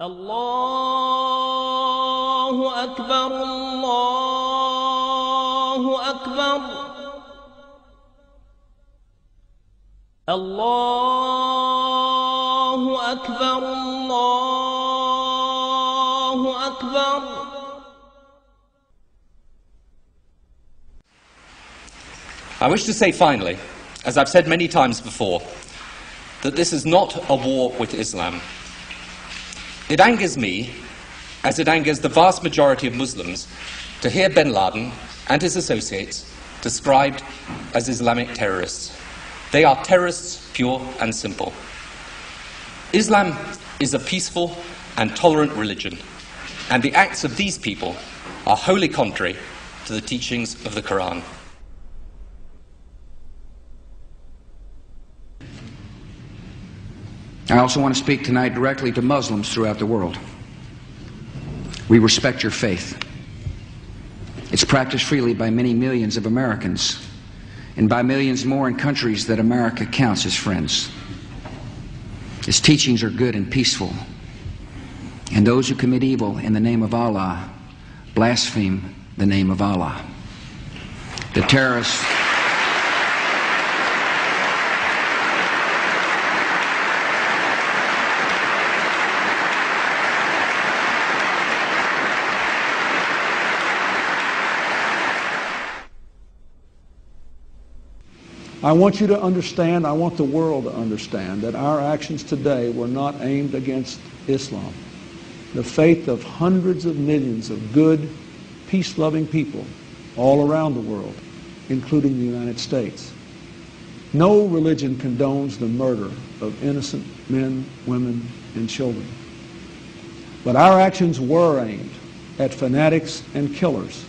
الله أكبر الله أكبر الله أكبر الله أكبر. I wish to say finally, as I've said many times before, that this is not a war with Islam. It angers me, as it angers the vast majority of Muslims, to hear bin Laden and his associates described as Islamic terrorists. They are terrorists, pure and simple. Islam is a peaceful and tolerant religion, and the acts of these people are wholly contrary to the teachings of the Quran. I also want to speak tonight directly to Muslims throughout the world. We respect your faith. It's practiced freely by many millions of Americans, and by millions more in countries that America counts as friends. Its teachings are good and peaceful, and those who commit evil in the name of Allah blaspheme the name of Allah. The terrorists... I want you to understand, I want the world to understand that our actions today were not aimed against Islam. The faith of hundreds of millions of good, peace-loving people all around the world, including the United States. No religion condones the murder of innocent men, women, and children. But our actions were aimed at fanatics and killers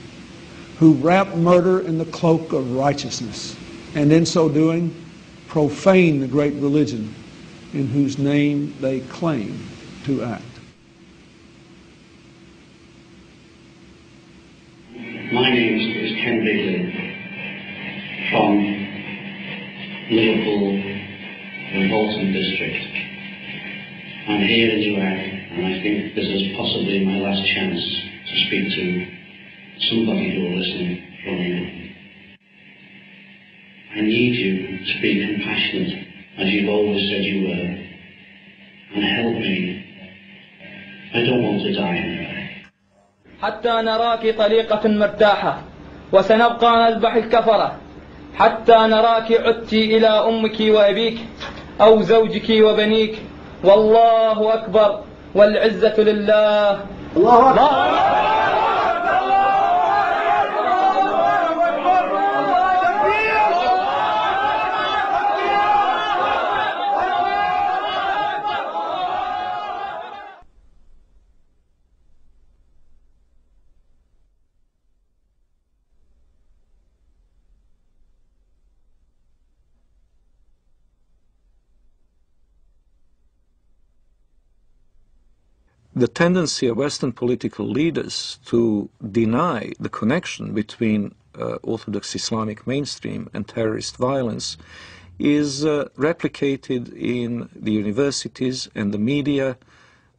who wrap murder in the cloak of righteousness, and in so doing, profane the great religion in whose name they claim to act. My name is Ken Bigley from Liverpool and Bolton district. I'm here in Iraq, and I think this is possibly my last chance to speak to somebody who will listen from you. I need you to be compassionate, as you've always said you were, and help me. I don't want to die. حتى نراك طليقة مرتاحة وسنبقى نذبح الكفرة حتى نراك عدت إلى أمك وأبيك أو زوجك وبنيك والله أكبر والعزة لله. الله أكبر. The tendency of Western political leaders to deny the connection between Orthodox Islamic mainstream and terrorist violence is replicated in the universities and the media.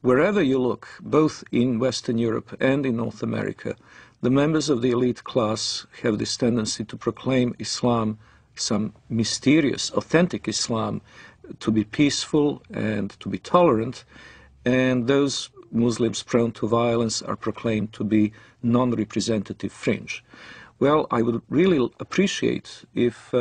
Wherever you look, both in Western Europe and in North America, the members of the elite class have this tendency to proclaim Islam, some mysterious, authentic Islam, to be peaceful and to be tolerant, and those Muslims prone to violence are proclaimed to be non-representative fringe. Well, I would really appreciate if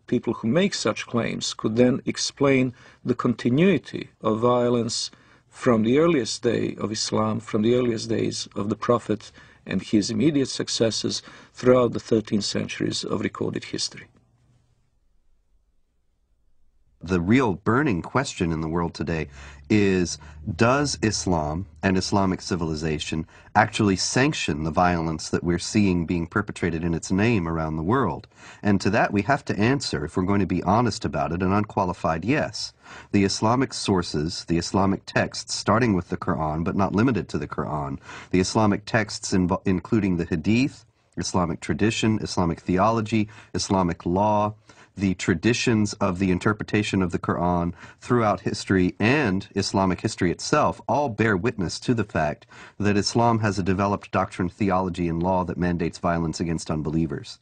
people who make such claims could then explain the continuity of violence from the earliest day of Islam, from the earliest days of the Prophet and his immediate successors throughout the 13 centuries of recorded history. The real burning question in the world today is, does Islam and Islamic civilization actually sanction the violence that we're seeing being perpetrated in its name around the world? And to that we have to answer, if we're going to be honest about it, an unqualified yes. The Islamic sources, the Islamic texts, starting with the Quran, but not limited to the Quran, the Islamic texts including the Hadith, Islamic tradition, Islamic theology, Islamic law, the traditions of the interpretation of the Quran throughout history and Islamic history itself all bear witness to the fact that Islam has a developed doctrine, theology, and law that mandates violence against unbelievers.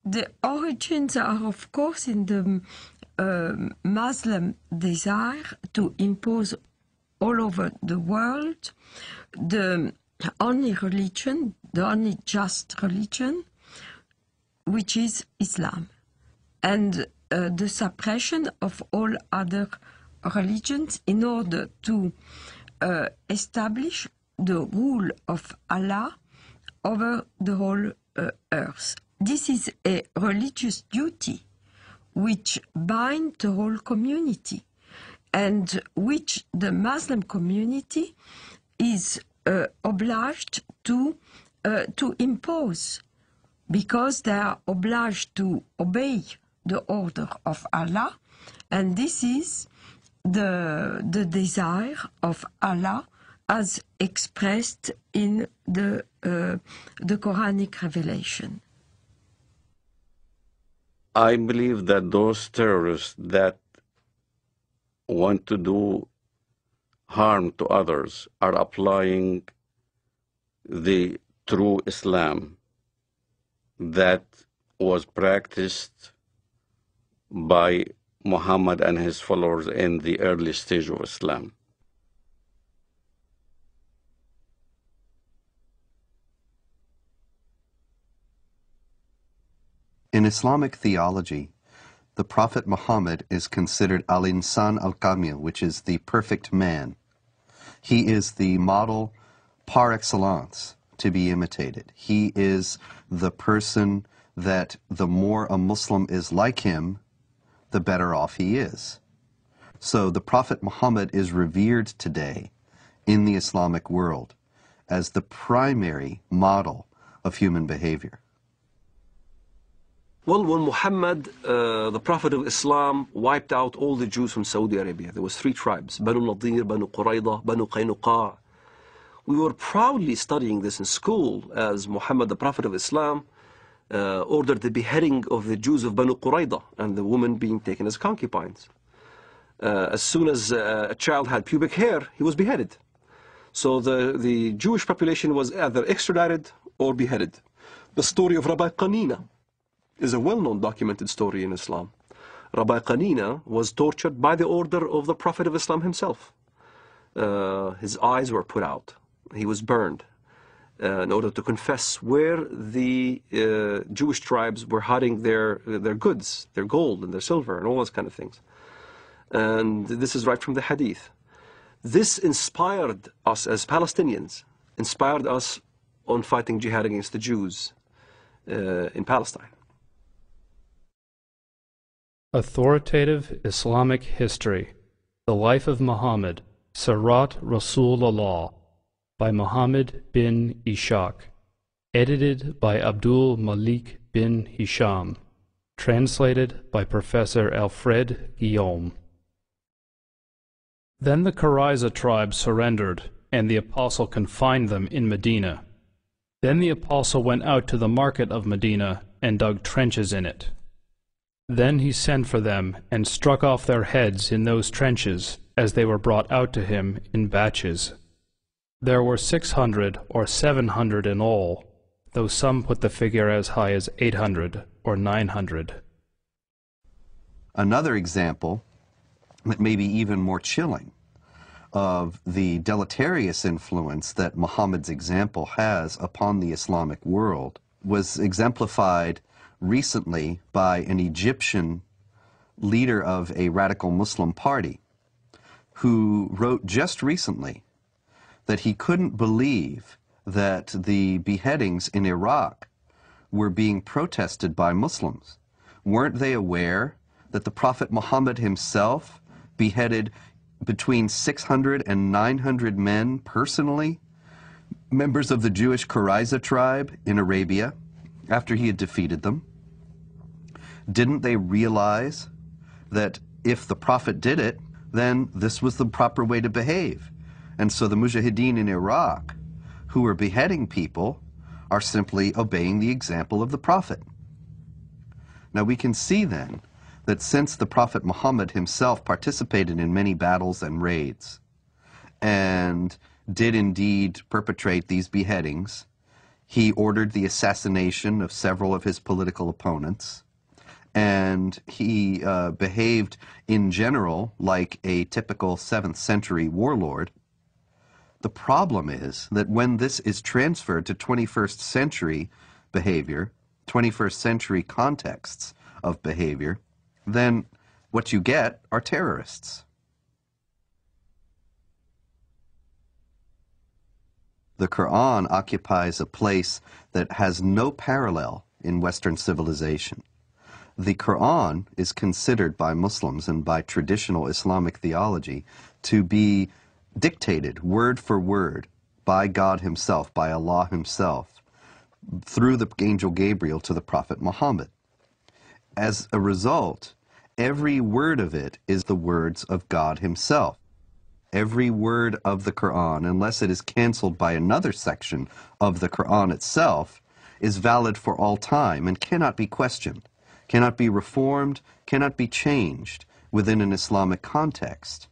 The origins are, of course, in the Muslim desire to impose all over the world the only religion, the only just religion, which is Islam, and the suppression of all other religions in order to establish the rule of Allah over the whole earth. This is a religious duty which binds the whole community and which the Muslim community is obliged to impose, because they are obliged to obey the order of Allah, and this is the desire of Allah as expressed in the Quranic revelation. I believe that those terrorists that want to do harm to others are applying the true Islam that was practiced by Muhammad and his followers in the early stage of Islam. In Islamic theology, the Prophet Muhammad is considered al-insan al-kamil, which is the perfect man. He is the model par excellence to be imitated. He is the person that the more a Muslim is like him, the better off he is. So the Prophet Muhammad is revered today in the Islamic world as the primary model of human behavior. Well, when Muhammad, the Prophet of Islam, wiped out all the Jews from Saudi Arabia, there was 3 tribes, Banu Nadir, Banu Qurayda, Banu Qaynuqa. We were proudly studying this in school as Muhammad, the Prophet of Islam, ordered the beheading of the Jews of Banu Qurayda and the women being taken as concubines. As soon as a child had pubic hair, he was beheaded. So the Jewish population was either extradited or beheaded. The story of Rabbi Qanina is a well-known documented story in Islam. Rabbi Qanina was tortured by the order of the Prophet of Islam himself. His eyes were put out. He was burned in order to confess where the Jewish tribes were hiding their goods, their gold and their silver and all those kind of things. And this is right from the Hadith. This inspired us as Palestinians, inspired us on fighting jihad against the Jews in Palestine. Authoritative Islamic History, The Life of Muhammad, Sirat Rasulullah, by Muhammad bin Ishaq, edited by Abdul Malik bin Hisham, translated by Professor Alfred Guillaume. Then the Qurayza tribe surrendered, and the apostle confined them in Medina. Then the apostle went out to the market of Medina and dug trenches in it. Then he sent for them and struck off their heads in those trenches as they were brought out to him in batches. There were 600 or 700 in all, though some put the figure as high as 800 or 900. Another example that may be even more chilling of the deleterious influence that Muhammad's example has upon the Islamic world was exemplified recently by an Egyptian leader of a radical Muslim party who wrote just recently that he couldn't believe that the beheadings in Iraq were being protested by Muslims. Weren't they aware that the Prophet Muhammad himself beheaded between 600 and 900 men personally, members of the Jewish Qurayza tribe in Arabia, after he had defeated them? Didn't they realize that if the Prophet did it, then this was the proper way to behave? And so the Mujahideen in Iraq, who were beheading people, are simply obeying the example of the Prophet. Now we can see then that since the Prophet Muhammad himself participated in many battles and raids, and did indeed perpetrate these beheadings, he ordered the assassination of several of his political opponents, and he behaved in general like a typical 7th century warlord. The problem is that when this is transferred to 21st century behavior, 21st century contexts of behavior, then what you get are terrorists. The Quran occupies a place that has no parallel in Western civilization. The Quran is considered by Muslims and by traditional Islamic theology to be dictated word for word by God himself, by Allah himself, through the angel Gabriel to the Prophet Muhammad. As a result, every word of it is the words of God himself. Every word of the Quran, unless it is canceled by another section of the Quran itself, is valid for all time and cannot be questioned, cannot be reformed, cannot be changed within an Islamic context.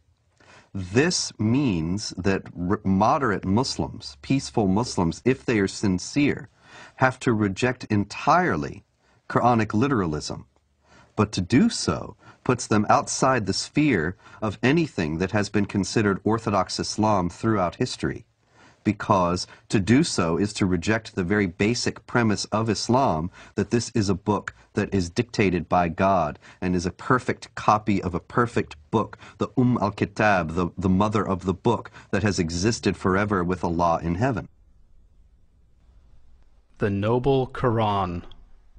This means that moderate Muslims, peaceful Muslims, if they are sincere, have to reject entirely Quranic literalism. But to do so puts them outside the sphere of anything that has been considered Orthodox Islam throughout history, because to do so is to reject the very basic premise of Islam, that this is a book that is dictated by God and is a perfect copy of a perfect book, the al-Kitab, the mother of the book that has existed forever with Allah in heaven. The Noble Quran,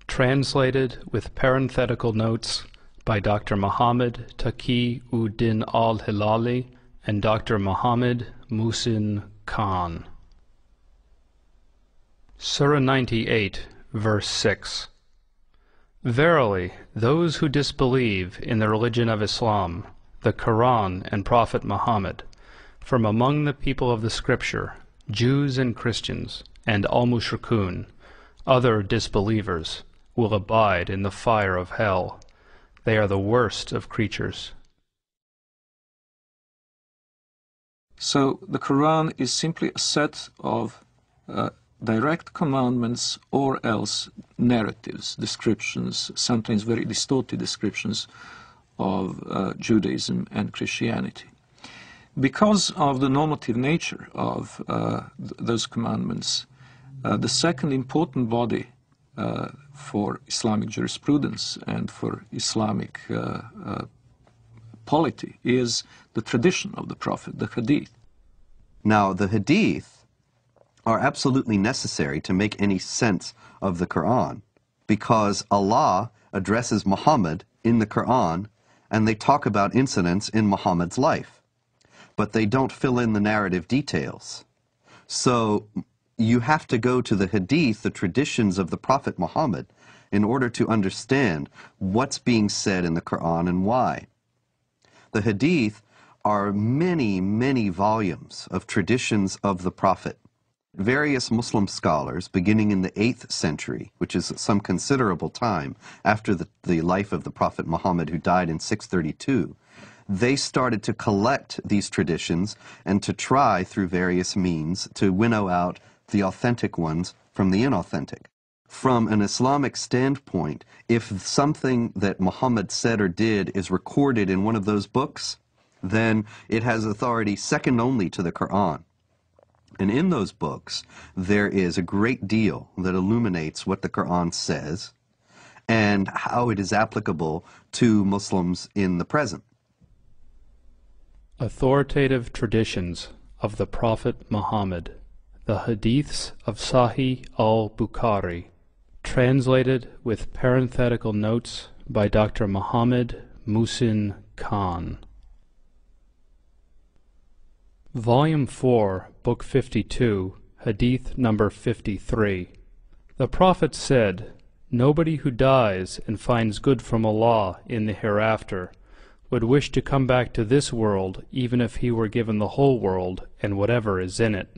translated with parenthetical notes by Dr. Muhammad Taqi-ud-Din al-Hilali and Dr. Muhammad Muhsin Khan. Surah 98, verse 6. Verily, those who disbelieve in the religion of Islam, the Quran and Prophet Muhammad, from among the people of the Scripture, Jews and Christians, and al-Mushrikun, other disbelievers, will abide in the fire of hell. They are the worst of creatures. So the Quran is simply a set of direct commandments or else narratives, descriptions, sometimes very distorted descriptions of Judaism and Christianity. Because of the normative nature of those commandments, the second important body for Islamic jurisprudence and for Islamic polity is the tradition of the Prophet, the Hadith. Now, the Hadith are absolutely necessary to make any sense of the Quran, because Allah addresses Muhammad in the Quran and they talk about incidents in Muhammad's life, but they don't fill in the narrative details. So you have to go to the Hadith, the traditions of the Prophet Muhammad, in order to understand what's being said in the Quran and why. The Hadith are many, many volumes of traditions of the Prophet. Various Muslim scholars, beginning in the 8th century, which is some considerable time after the life of the Prophet Muhammad, who died in 632, they started to collect these traditions and to try, through various means, to winnow out the authentic ones from the inauthentic. From an Islamic standpoint, if something that Muhammad said or did is recorded in one of those books, then it has authority second only to the Quran. And in those books, there is a great deal that illuminates what the Quran says and how it is applicable to Muslims in the present. Authoritative traditions of the Prophet Muhammad, the Hadiths of Sahih al-Bukhari, translated with parenthetical notes by Dr. Muhammad Muhsin Khan. Volume 4, Book 52, Hadith number 53. The Prophet said, "Nobody who dies and finds good from Allah in the hereafter would wish to come back to this world even if he were given the whole world and whatever is in it."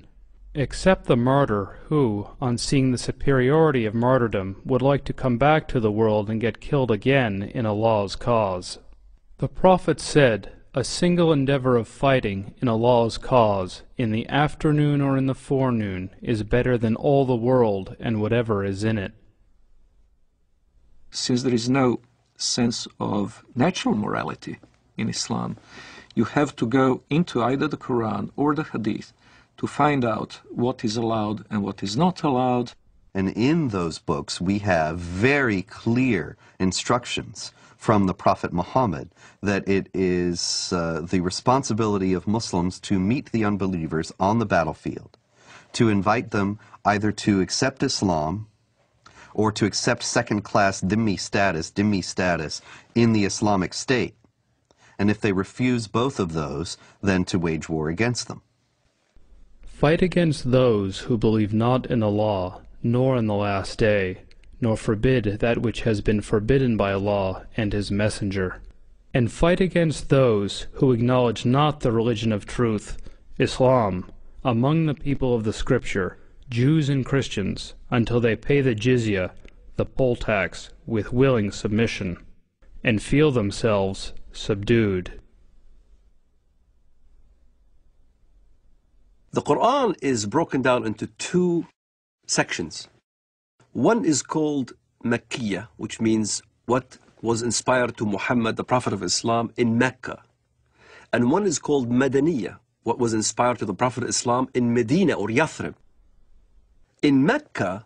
except the martyr who, on seeing the superiority of martyrdom, would like to come back to the world and get killed again in Allah's cause. The Prophet said, "A single endeavor of fighting in Allah's cause, in the afternoon or in the forenoon, is better than all the world and whatever is in it." Since there is no sense of natural morality in Islam, you have to go into either the Quran or the Hadith to find out what is allowed and what is not allowed. And in those books we have very clear instructions from the Prophet Muhammad that it is the responsibility of Muslims to meet the unbelievers on the battlefield, to invite them either to accept Islam or to accept second-class dhimmi status in the Islamic State. And if they refuse both of those, then to wage war against them. Fight against those who believe not in Allah, nor in the last day, nor forbid that which has been forbidden by Allah and His Messenger. And fight against those who acknowledge not the religion of truth, Islam, among the people of the Scripture, Jews and Christians, until they pay the jizya, the poll tax, with willing submission, and feel themselves subdued. The Quran is broken down into two sections. One is called Makkiyah, which means what was inspired to Muhammad, the Prophet of Islam, in Mecca. And one is called Madaniyah, what was inspired to the Prophet of Islam in Medina or Yathrib. In Mecca,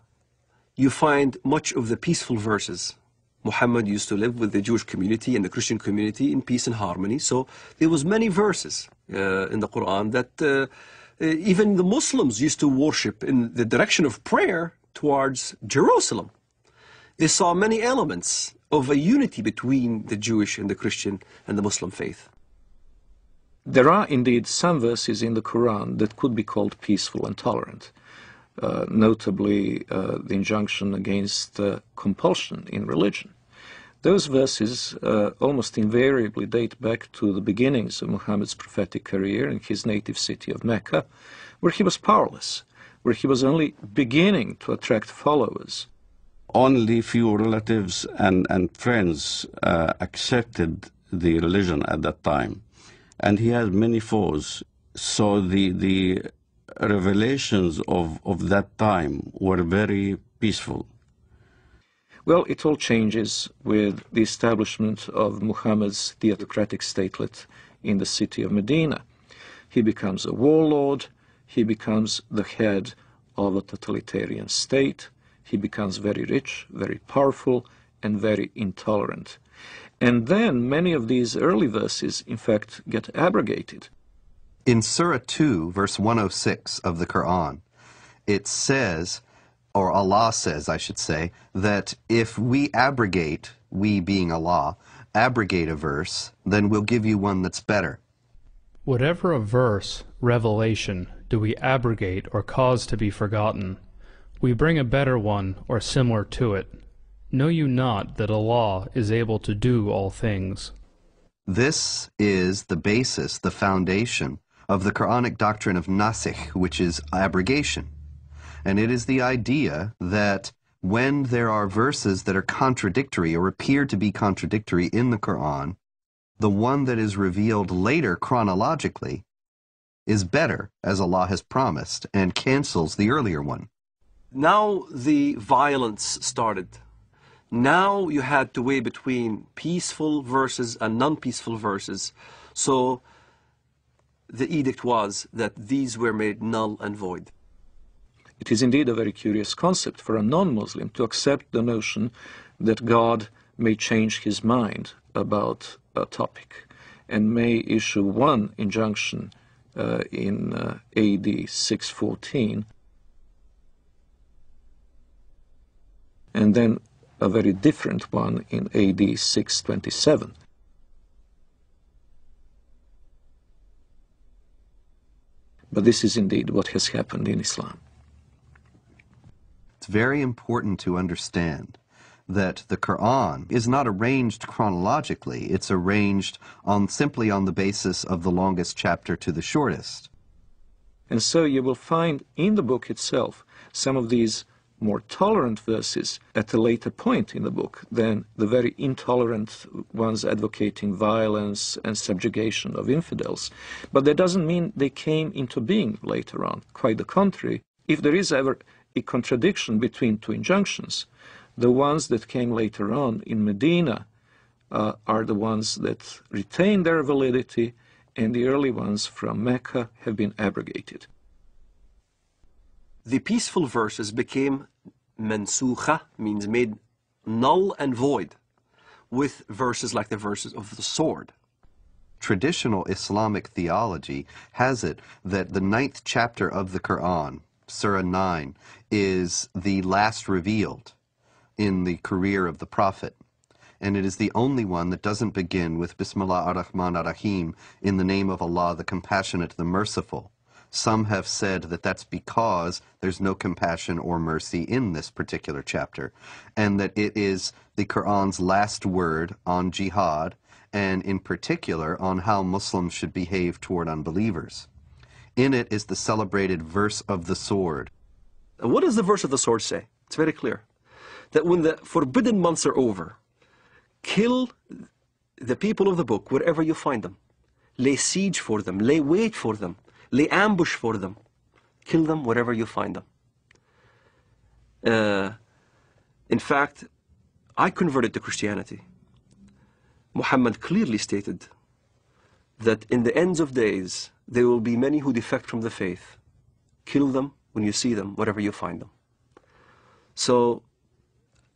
you find much of the peaceful verses. Muhammad used to live with the Jewish community and the Christian community in peace and harmony. So there was many verses in the Quran that even the Muslims used to worship in the direction of prayer towards Jerusalem. They saw many elements of a unity between the Jewish and the Christian and the Muslim faith. There are indeed some verses in the Quran that could be called peaceful and tolerant. Notably the injunction against compulsion in religion. Those verses almost invariably date back to the beginnings of Muhammad's prophetic career in his native city of Mecca, where he was powerless, where he was only beginning to attract followers. Only few relatives and friends accepted the religion at that time. And he had many foes. So the revelations of that time were very peaceful. Well, it all changes with the establishment of Muhammad's theocratic statelet in the city of Medina. He becomes a warlord, he becomes the head of a totalitarian state, he becomes very rich, very powerful, and very intolerant. And then many of these early verses, in fact, get abrogated. In Surah 2, verse 106 of the Quran, it says, or Allah says, I should say, that if we abrogate, we being Allah, abrogate a verse, then we'll give you one that's better. Whatever a verse, revelation, do we abrogate or cause to be forgotten, we bring a better one or similar to it. Know you not that Allah is able to do all things? This is the basis, the foundation of the Quranic doctrine of nasikh, which is abrogation. And it is the idea that when there are verses that are contradictory or appear to be contradictory in the Quran, the one that is revealed later chronologically is better, as Allah has promised, and cancels the earlier one. Now the violence started. Now you had to weigh between peaceful verses and non-peaceful verses. So the edict was that these were made null and void. It is indeed a very curious concept for a non-Muslim to accept the notion that God may change his mind about a topic and may issue one injunction in AD 614 and then a very different one in AD 627. But this is indeed what has happened in Islam. It's very important to understand that the Quran is not arranged chronologically. It's arranged simply on the basis of the longest chapter to the shortest. And so you will find in the book itself some of these more tolerant verses at a later point in the book than the very intolerant ones advocating violence and subjugation of infidels. But that doesn't mean they came into being later on. Quite the contrary. If there is ever a contradiction between two injunctions, the ones that came later on in Medina are the ones that retain their validity, and the early ones from Mecca have been abrogated. The peaceful verses became mansukha, means made null and void, with verses like the verses of the sword. Traditional Islamic theology has it that the 9th chapter of the Quran, Surah 9, is the last revealed in the career of the Prophet. And it is the only one that doesn't begin with Bismillah ar-Rahman ar-Rahim, in the name of Allah, the Compassionate, the Merciful. Some have said that that's because there's no compassion or mercy in this particular chapter, and that it is the Quran's last word on jihad, and in particular on how Muslims should behave toward unbelievers. In it is the celebrated verse of the sword. What does the verse of the sword say? It's very clear. That when the forbidden months are over, kill the people of the book wherever you find them. Lay siege for them, lay wait for them, lay ambush for them. Kill them wherever you find them. In fact, I converted to Christianity. Muhammad clearly stated that in the ends of days, there will be many who defect from the faith. Kill them when you see them, wherever you find them. So,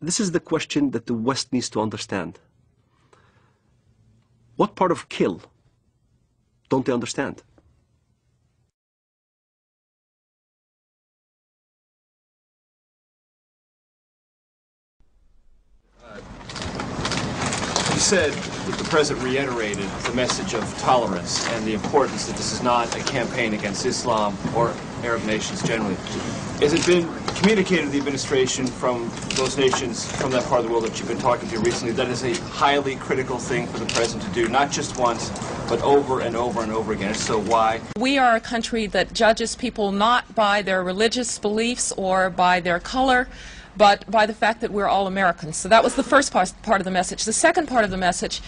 this is the question that the West needs to understand. What part of kill don't they understand? You said that the President reiterated the message of tolerance and the importance that this is not a campaign against Islam or Arab nations generally. Has it been communicated to the administration from those nations, from that part of the world that you've been talking to recently, that is a highly critical thing for the President to do, not just once, but over and over and over again? If so, why? We are a country that judges people not by their religious beliefs or by their color, but by the fact that we're all Americans. So that was the first part of the message. The second part of the message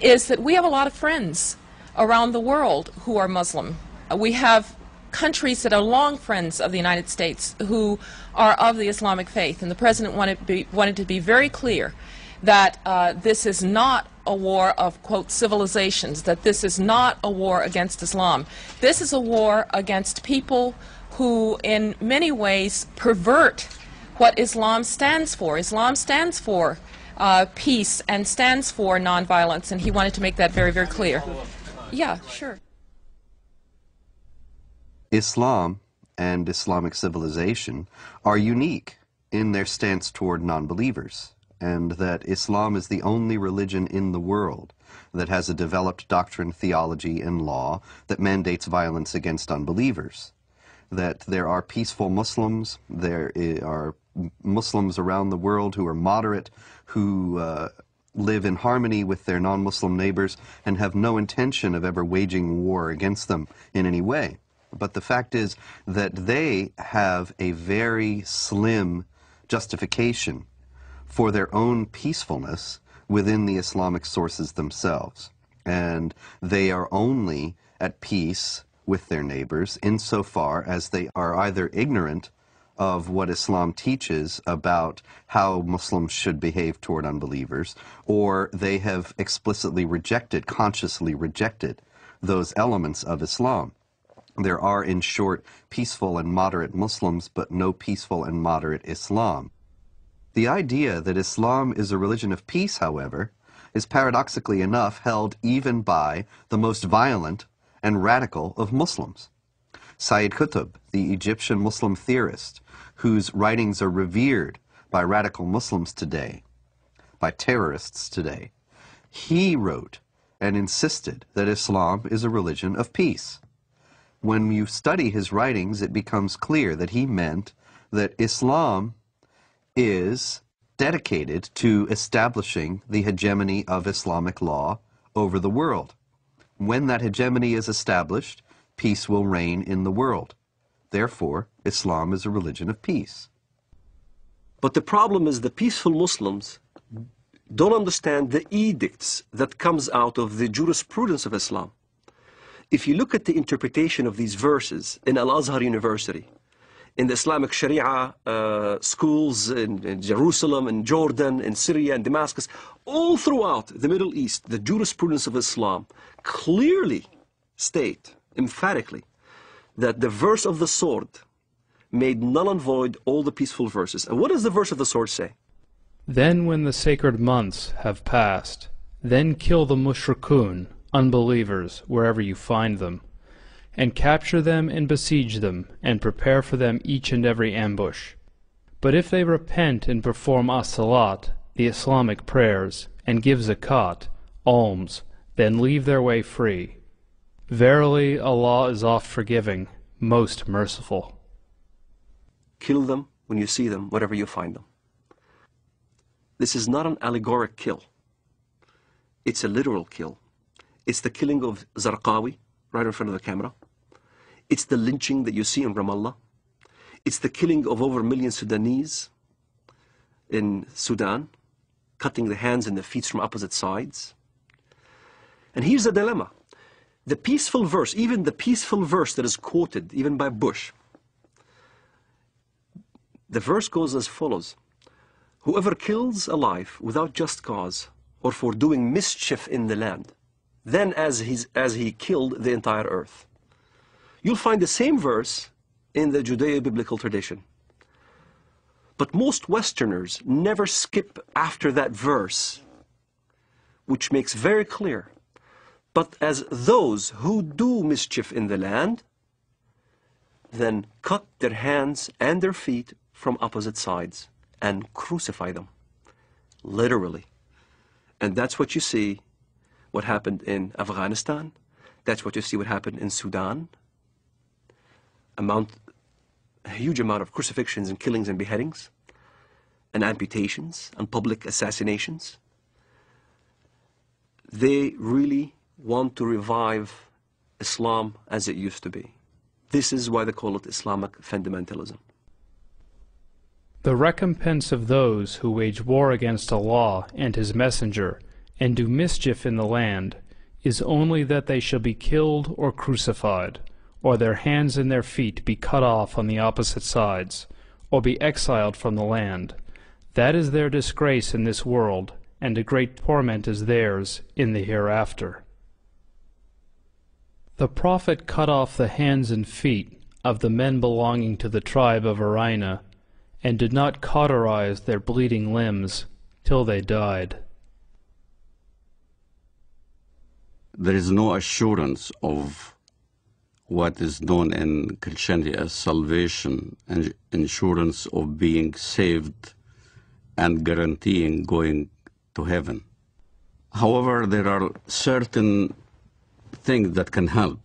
is that we have a lot of friends around the world who are Muslim. We have countries that are long friends of the United States who are of the Islamic faith, and the President wanted to be very clear that this is not a war of, quote, civilizations, that this is not a war against Islam. This is a war against people who in many ways pervert what Islam stands for. Islam stands for peace and stands for nonviolence, and he wanted to make that very, very clear. Yeah, sure. Islam and Islamic civilization are unique in their stance toward non-believers, and that Islam is the only religion in the world that has a developed doctrine, theology, and law that mandates violence against unbelievers. That there are peaceful Muslims, there are Muslims around the world who are moderate, who live in harmony with their non-Muslim neighbors and have no intention of ever waging war against them in any way. But the fact is that they have a very slim justification for their own peacefulness within the Islamic sources themselves. And they are only at peace with their neighbors insofar as they are either ignorant of what Islam teaches about how Muslims should behave toward unbelievers, or they have explicitly rejected, consciously rejected, those elements of Islam. There are, in short, peaceful and moderate Muslims, but no peaceful and moderate Islam. The idea that Islam is a religion of peace, however, is paradoxically enough held even by the most violent and radical of Muslims. Sayyid Qutb, the Egyptian Muslim theorist, whose writings are revered by radical Muslims today, by terrorists today, he wrote and insisted that Islam is a religion of peace. When you study his writings, it becomes clear that he meant that Islam is dedicated to establishing the hegemony of Islamic law over the world. When that hegemony is established, peace will reign in the world. Therefore, Islam is a religion of peace. But the problem is the peaceful Muslims don't understand the edicts that comes out of the jurisprudence of Islam. If you look at the interpretation of these verses in Al-Azhar University, in the Islamic Sharia schools in Jerusalem, in Jordan, in Syria, and Damascus, all throughout the Middle East, the jurisprudence of Islam clearly state, emphatically, that the verse of the sword made null and void all the peaceful verses. And what does the verse of the sword say? Then when the sacred months have passed, then kill the mushrikun, unbelievers, wherever you find them, and capture them and besiege them, and prepare for them each and every ambush. But if they repent and perform as-salat, the Islamic prayers, and give zakat, alms, then leave their way free. Verily, Allah is oft-forgiving, most merciful. Kill them when you see them, wherever you find them. This is not an allegoric kill. It's a literal kill. It's the killing of Zarqawi, right in front of the camera. It's the lynching that you see in Ramallah. It's the killing of over 1 million Sudanese in Sudan, cutting the hands and the feet from opposite sides. And here's the dilemma. The peaceful verse, even the peaceful verse that is quoted, even by Bush, the verse goes as follows: whoever kills a life without just cause or for doing mischief in the land, then as he killed the entire earth. You'll find the same verse in the Judeo-biblical tradition. But most Westerners never skip after that verse, which makes very clear, but as those who do mischief in the land, then cut their hands and their feet from opposite sides and crucify them, literally. And that's what you see what happened in Afghanistan. That's what you see what happened in Sudan. A huge amount of crucifixions and killings and beheadings and amputations and public assassinations. They really want to revive Islam as it used to be. This is why they call it Islamic fundamentalism. The recompense of those who wage war against Allah and His Messenger and do mischief in the land is only that they shall be killed or crucified, or their hands and their feet be cut off on the opposite sides, or be exiled from the land. That is their disgrace in this world, and a great torment is theirs in the hereafter. The Prophet cut off the hands and feet of the men belonging to the tribe of Arina, and did not cauterize their bleeding limbs till they died. There is no assurance of what is known in Christianity as salvation and insurance of being saved and guaranteeing going to heaven. However, there are certain things that can help.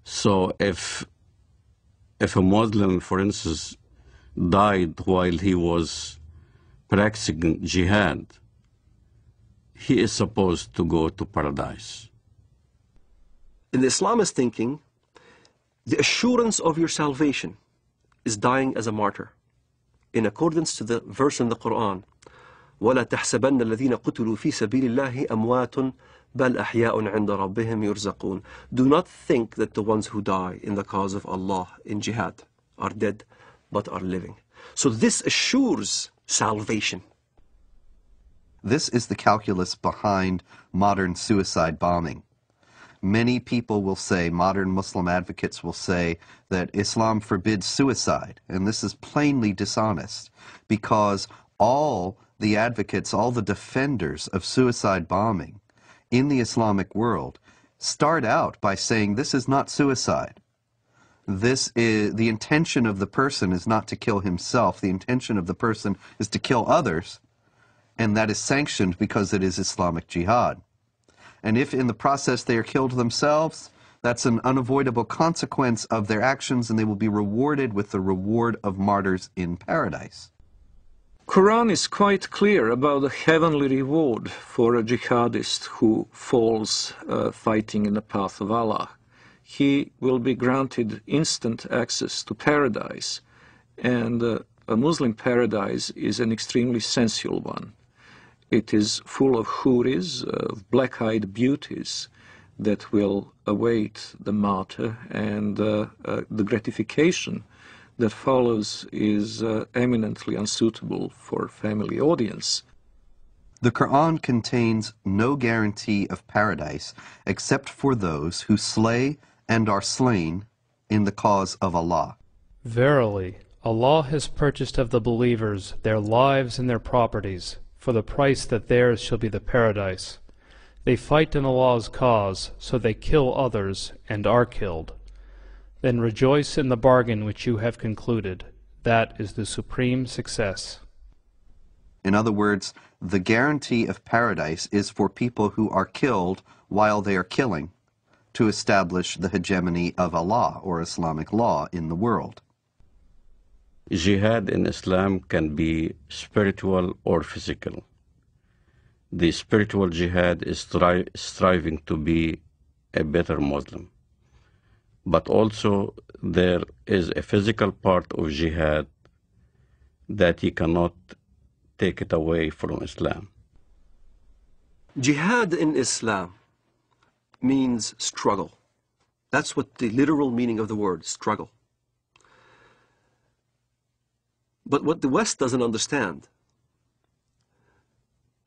So if a Muslim, for instance, died while he was practicing jihad, he is supposed to go to paradise. In the Islamist thinking, the assurance of your salvation is dying as a martyr, in accordance to the verse in the Quran, وَلَا تَحْسَبَنَّ الَّذِينَ قُتِلُوا فِي سَبِيلِ اللَّهِ أَمْوَاتٌ بَلْ أَحْيَاءٌ عِنْدَ رَبِّهِمْ يُرْزَقُونَ. Do not think that the ones who die in the cause of Allah in jihad are dead, but are living. So this assures salvation. This is the calculus behind modern suicide bombing. Many people will say, modern Muslim advocates will say, that Islam forbids suicide, and this is plainly dishonest, because all the advocates, all the defenders of suicide bombing in the Islamic world start out by saying this is not suicide. This is, the intention of the person is not to kill himself, the intention of the person is to kill others, and that is sanctioned because it is Islamic jihad. And if in the process they are killed themselves, that's an unavoidable consequence of their actions, and they will be rewarded with the reward of martyrs in paradise. Quran is quite clear about the heavenly reward for a jihadist who falls fighting in the path of Allah. he will be granted instant access to paradise. And a Muslim paradise is an extremely sensual one. It is full of houris, of black-eyed beauties that will await the martyr, and the gratification that follows is eminently unsuitable for family audience. The Quran contains no guarantee of paradise except for those who slay and are slain in the cause of Allah. Verily, Allah has purchased of the believers their lives and their properties, for the price that theirs shall be the paradise. They fight in Allah's cause, so they kill others and are killed. Then rejoice in the bargain which you have concluded. That is the supreme success. In other words, the guarantee of paradise is for people who are killed while they are killing, to establish the hegemony of Allah, or Islamic law, in the world. Jihad in Islam can be spiritual or physical. The spiritual jihad is striving to be a better Muslim. But also there is a physical part of jihad that you cannot take it away from Islam. Jihad in Islam means struggle. That's what the literal meaning of the word, struggle. But what the West doesn't understand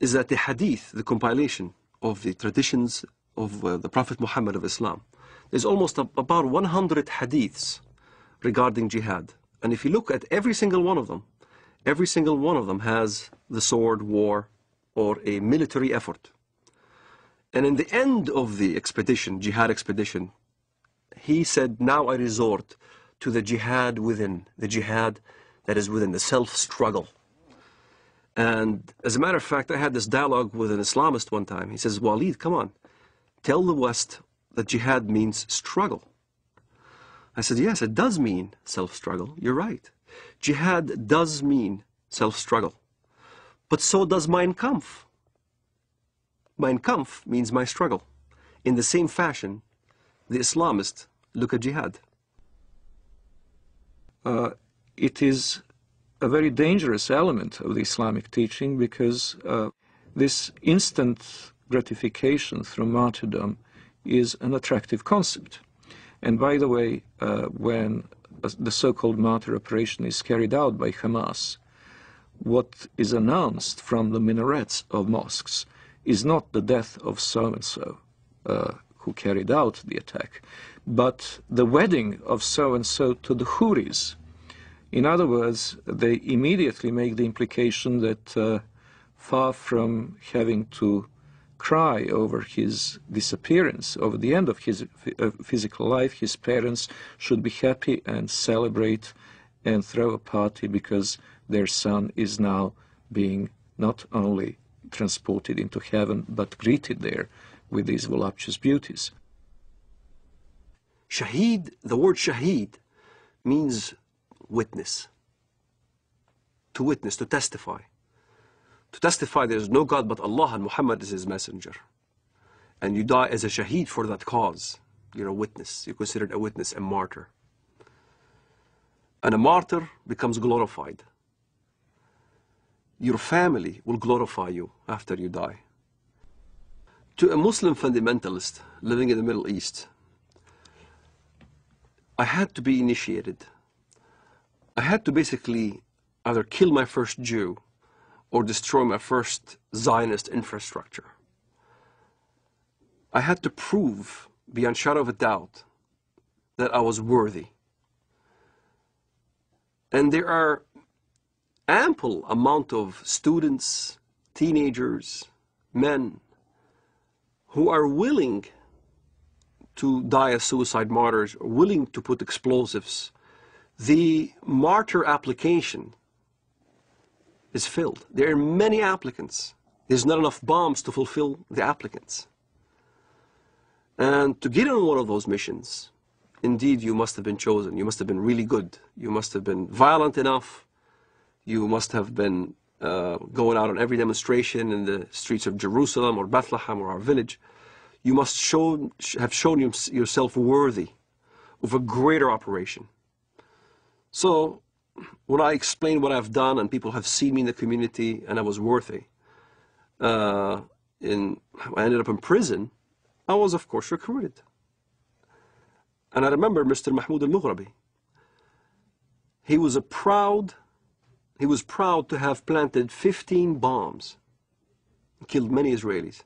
is that the hadith, the compilation of the traditions of the Prophet Muhammad of Islam, there's almost about 100 hadiths regarding jihad. And if you look at every single one of them has the sword, war, or a military effort. And in the end of the expedition, jihad expedition, he said, now I resort to the jihad within, the jihad that is within, the self-struggle. And as a matter of fact, I had this dialogue with an Islamist one time. He says, Walid, come on, tell the West that jihad means struggle. I said, yes, it does mean self-struggle. You're right. Jihad does mean self-struggle. But so does Mein Kampf. Mein Kampf means my struggle. In the same fashion, the Islamists look at jihad. It is a very dangerous element of the Islamic teaching, because this instant gratification through martyrdom is an attractive concept. And by the way, when the so-called martyr operation is carried out by Hamas, what is announced from the minarets of mosques is not the death of so-and-so who carried out the attack, but the wedding of so-and-so to the houris. In other words, they immediately make the implication that far from having to cry over his disappearance, over the end of his physical life, his parents should be happy and celebrate and throw a party because their son is now being not only transported into heaven, but greeted there with these voluptuous beauties. Shaheed, the word shaheed, means witness. To witness, to testify. To testify there is no God but Allah and Muhammad is his messenger. And you die as a shaheed for that cause. You're a witness. You're considered a witness, a martyr. And a martyr becomes glorified. Your family will glorify you after you die. To a Muslim fundamentalist living in the Middle East, I had to be initiated. I had to basically either kill my first Jew or destroy my first Zionist infrastructure. I had to prove, beyond shadow of a doubt, that I was worthy. And there are ample amount of students, teenagers, men, who are willing to die as suicide martyrs, or willing to put explosives. The martyr application is filled. There are many applicants. There's not enough bombs to fulfill the applicants. And to get on one of those missions, indeed you must have been chosen. You must have been really good. You must have been violent enough. You must have been going out on every demonstration in the streets of Jerusalem or Bethlehem or our village. You must have shown yourself worthy of a greater operation. So when I explain what I've done and people have seen me in the community and I was worthy, I ended up in prison, I was of course recruited. And I remember Mr. Mahmoud al-Mughrabi. He was proud to have planted 15 bombs, killed many Israelis.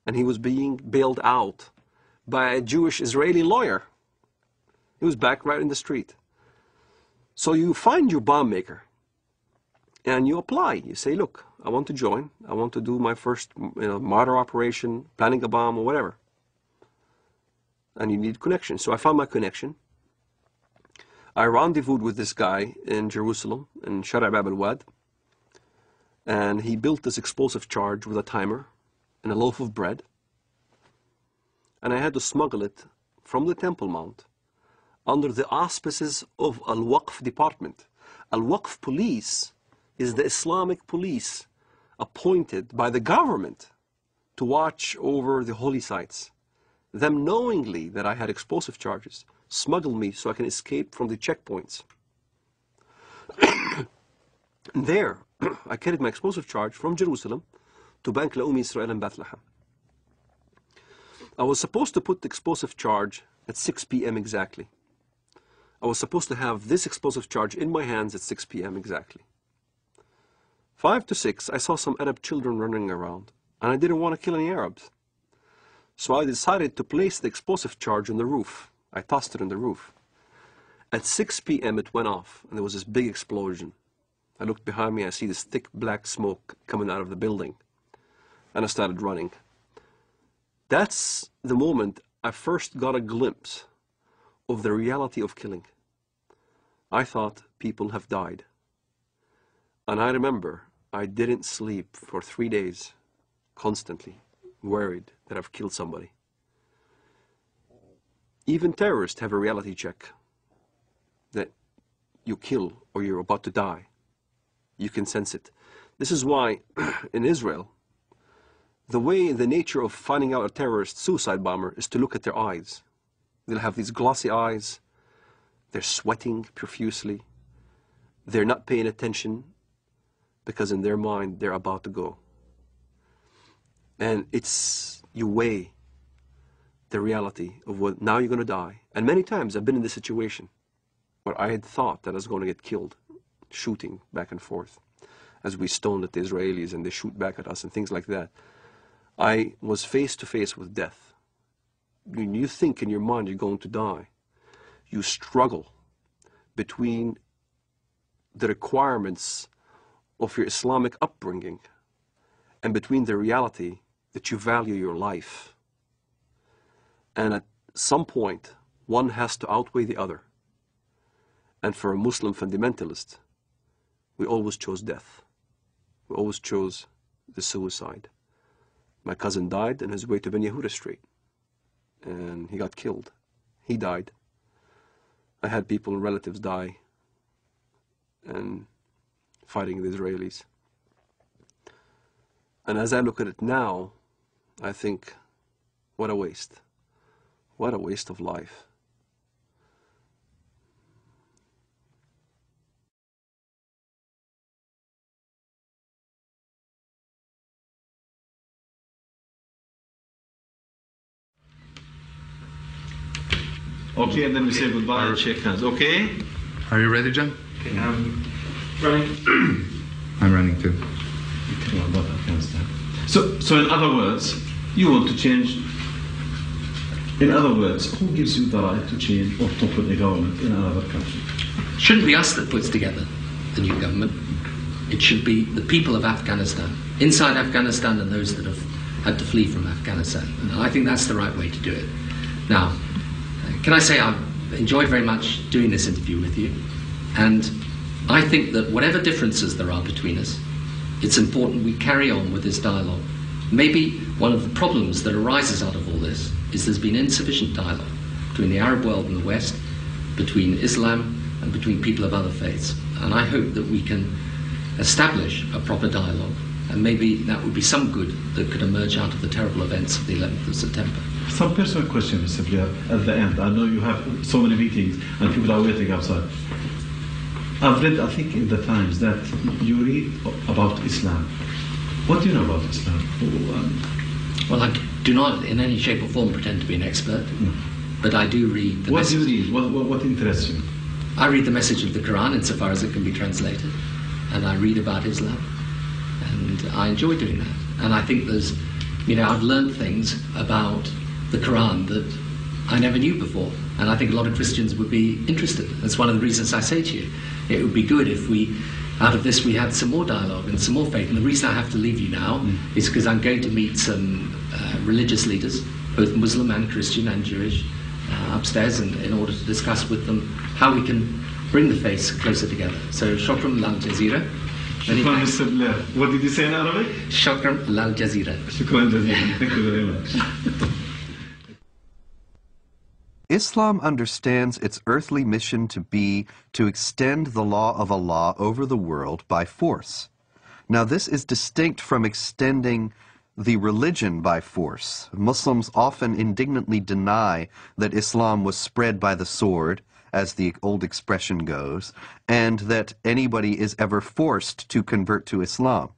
And he was being bailed out by a Jewish Israeli lawyer. He was back right in the street. So you find your bomb maker and you apply. You say, look, I want to join. I want to do my first martyr operation, planting a bomb or whatever. And you need connection. So I found my connection. I rendezvoused with this guy in Jerusalem, in Shara' Bab al-Wad. And he built this explosive charge with a timer and a loaf of bread. And I had to smuggle it from the Temple Mount under the auspices of Al-Waqf department. Al-Waqf police is the Islamic police appointed by the government to watch over the holy sites. Them knowingly that I had explosive charges smuggled me so I can escape from the checkpoints. And there, I carried my explosive charge from Jerusalem to Bank Leumi Israel in Bethlehem. I was supposed to put the explosive charge at 6 p.m. exactly. I was supposed to have this explosive charge in my hands at 6 p.m. exactly. 5 to 6, I saw some Arab children running around, and I didn't want to kill any Arabs. So I decided to place the explosive charge on the roof. I tossed it on the roof. At 6 p.m. it went off, and there was this big explosion. I looked behind me, I see this thick black smoke coming out of the building. And I started running. That's the moment I first got a glimpse of the reality of killing. I thought people have died. And I remember I didn't sleep for 3 days, constantly worried that I've killed somebody. Even terrorists have a reality check that you kill or you're about to die. You can sense it. This is why in Israel, the nature of finding out a terrorist suicide bomber is to look at their eyes. They'll have these glossy eyes. They're sweating profusely. They're not paying attention because in their mind they're about to go. And you weigh the reality of what, now you're going to die. And many times I've been in this situation where I had thought that I was going to get killed, shooting back and forth as we stoned at the Israelis and they shoot back at us and things like that. I was face to face with death. When you think in your mind you're going to die, you struggle between the requirements of your Islamic upbringing and between the reality that you value your life. And at some point, one has to outweigh the other. And for a Muslim fundamentalist, we always chose death. We always chose the suicide. My cousin died on his way to Ben Yehuda Street, and he got killed. He died. I had people, relatives die, and fighting the Israelis. And as I look at it now, I think, what a waste. What a waste of life. Okay, and then we say goodbye and shake hands. Okay? Are you ready, John? Okay, running. I'm running too. So in other words, you want to change. In other words, who gives you the right to change or to put a government in another country? It shouldn't be us that puts together the new government. It should be the people of Afghanistan, inside Afghanistan and those that have had to flee from Afghanistan. And I think that's the right way to do it. Now, can I say I've enjoyed very much doing this interview with you, and I think that whatever differences there are between us, it's important we carry on with this dialogue. Maybe one of the problems that arises out of all this is there's been insufficient dialogue between the Arab world and the West, between Islam and between people of other faiths. And I hope that we can establish a proper dialogue And maybe that would be some good that could emerge out of the terrible events of the 11th of September. Some personal question, Mr. Blair, at the end. I know you have so many meetings and people are waiting outside. I've read, I think, in the Times that you read about Islam. What do you know about Islam? Well, I do not in any shape or form pretend to be an expert, but I do read the What message. do you read? What interests you? I read the message of the Quran insofar as it can be translated, and I read about Islam, and I enjoy doing that. And I think there's, I've learned things about the Quran that I never knew before, and I think a lot of Christians would be interested. That's one of the reasons I say to you, it would be good if out of this we had some more dialogue and some more faith. And the reason I have to leave you now is because I'm going to meet some religious leaders, both Muslim and Christian and Jewish, upstairs, and in order to discuss with them how we can bring the faiths closer together. So, shukran lal jazeera. Shukran, Mr. Blair. What did you say in Arabic? Shukran lal jazeera. Shukran jazeera. Thank you very much. Islam understands its earthly mission to be to extend the law of Allah over the world by force. Now, this is distinct from extending the religion by force. Muslims often indignantly deny that Islam was spread by the sword, as the old expression goes, and that anybody is ever forced to convert to Islam.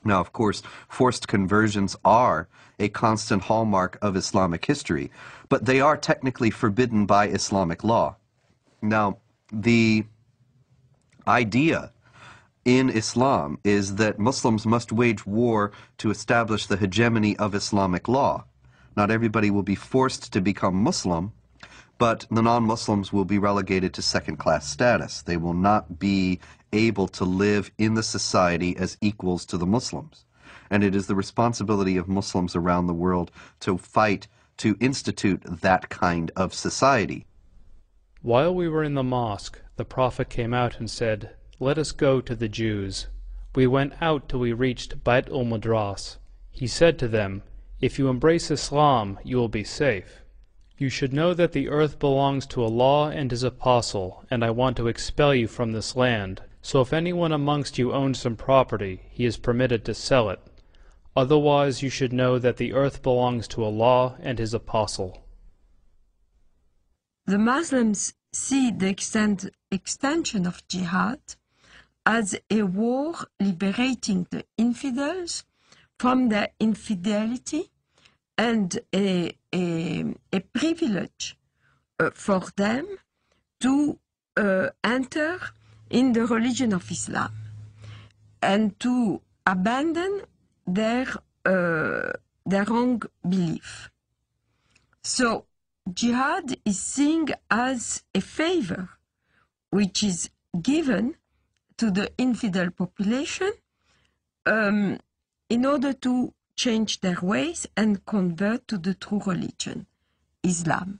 Now, of course, forced conversions are a constant hallmark of Islamic history, but they are technically forbidden by Islamic law. Now, the idea in Islam is that Muslims must wage war to establish the hegemony of Islamic law. Not everybody will be forced to become Muslim, but the non-Muslims will be relegated to second-class status. They will not be able to live in the society as equals to the Muslims. And it is the responsibility of Muslims around the world to fight to institute that kind of society. While we were in the mosque, the Prophet came out and said, "Let us go to the Jews." We went out till we reached Bait al-Madras. He said to them, "If you embrace Islam, you will be safe. You should know that the earth belongs to Allah and His Apostle, and I want to expel you from this land. So if anyone amongst you owns some property, he is permitted to sell it. Otherwise you should know that the earth belongs to Allah and His Apostle." The Muslims see the extension of jihad as a war liberating the infidels from their infidelity and a privilege for them to enter in the religion of Islam and to abandon their wrong belief. So jihad is seen as a favor which is given to the infidel population in order to change their ways and convert to the true religion, Islam.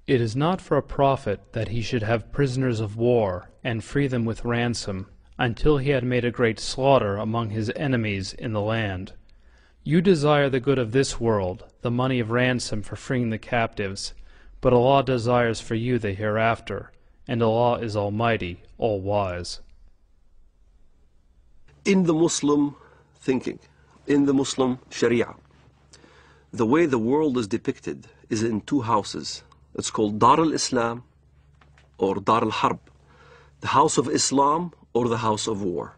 It is not for a prophet that he should have prisoners of war and free them with ransom until he had made a great slaughter among his enemies in the land. You desire the good of this world, the money of ransom for freeing the captives, but Allah desires for you the hereafter, and Allah is Almighty, all-wise. In the Muslim thinking, in the Muslim Sharia, the way the world is depicted is in two houses. It's called Dar al-Islam or Dar al-Harb, the house of Islam or the house of war.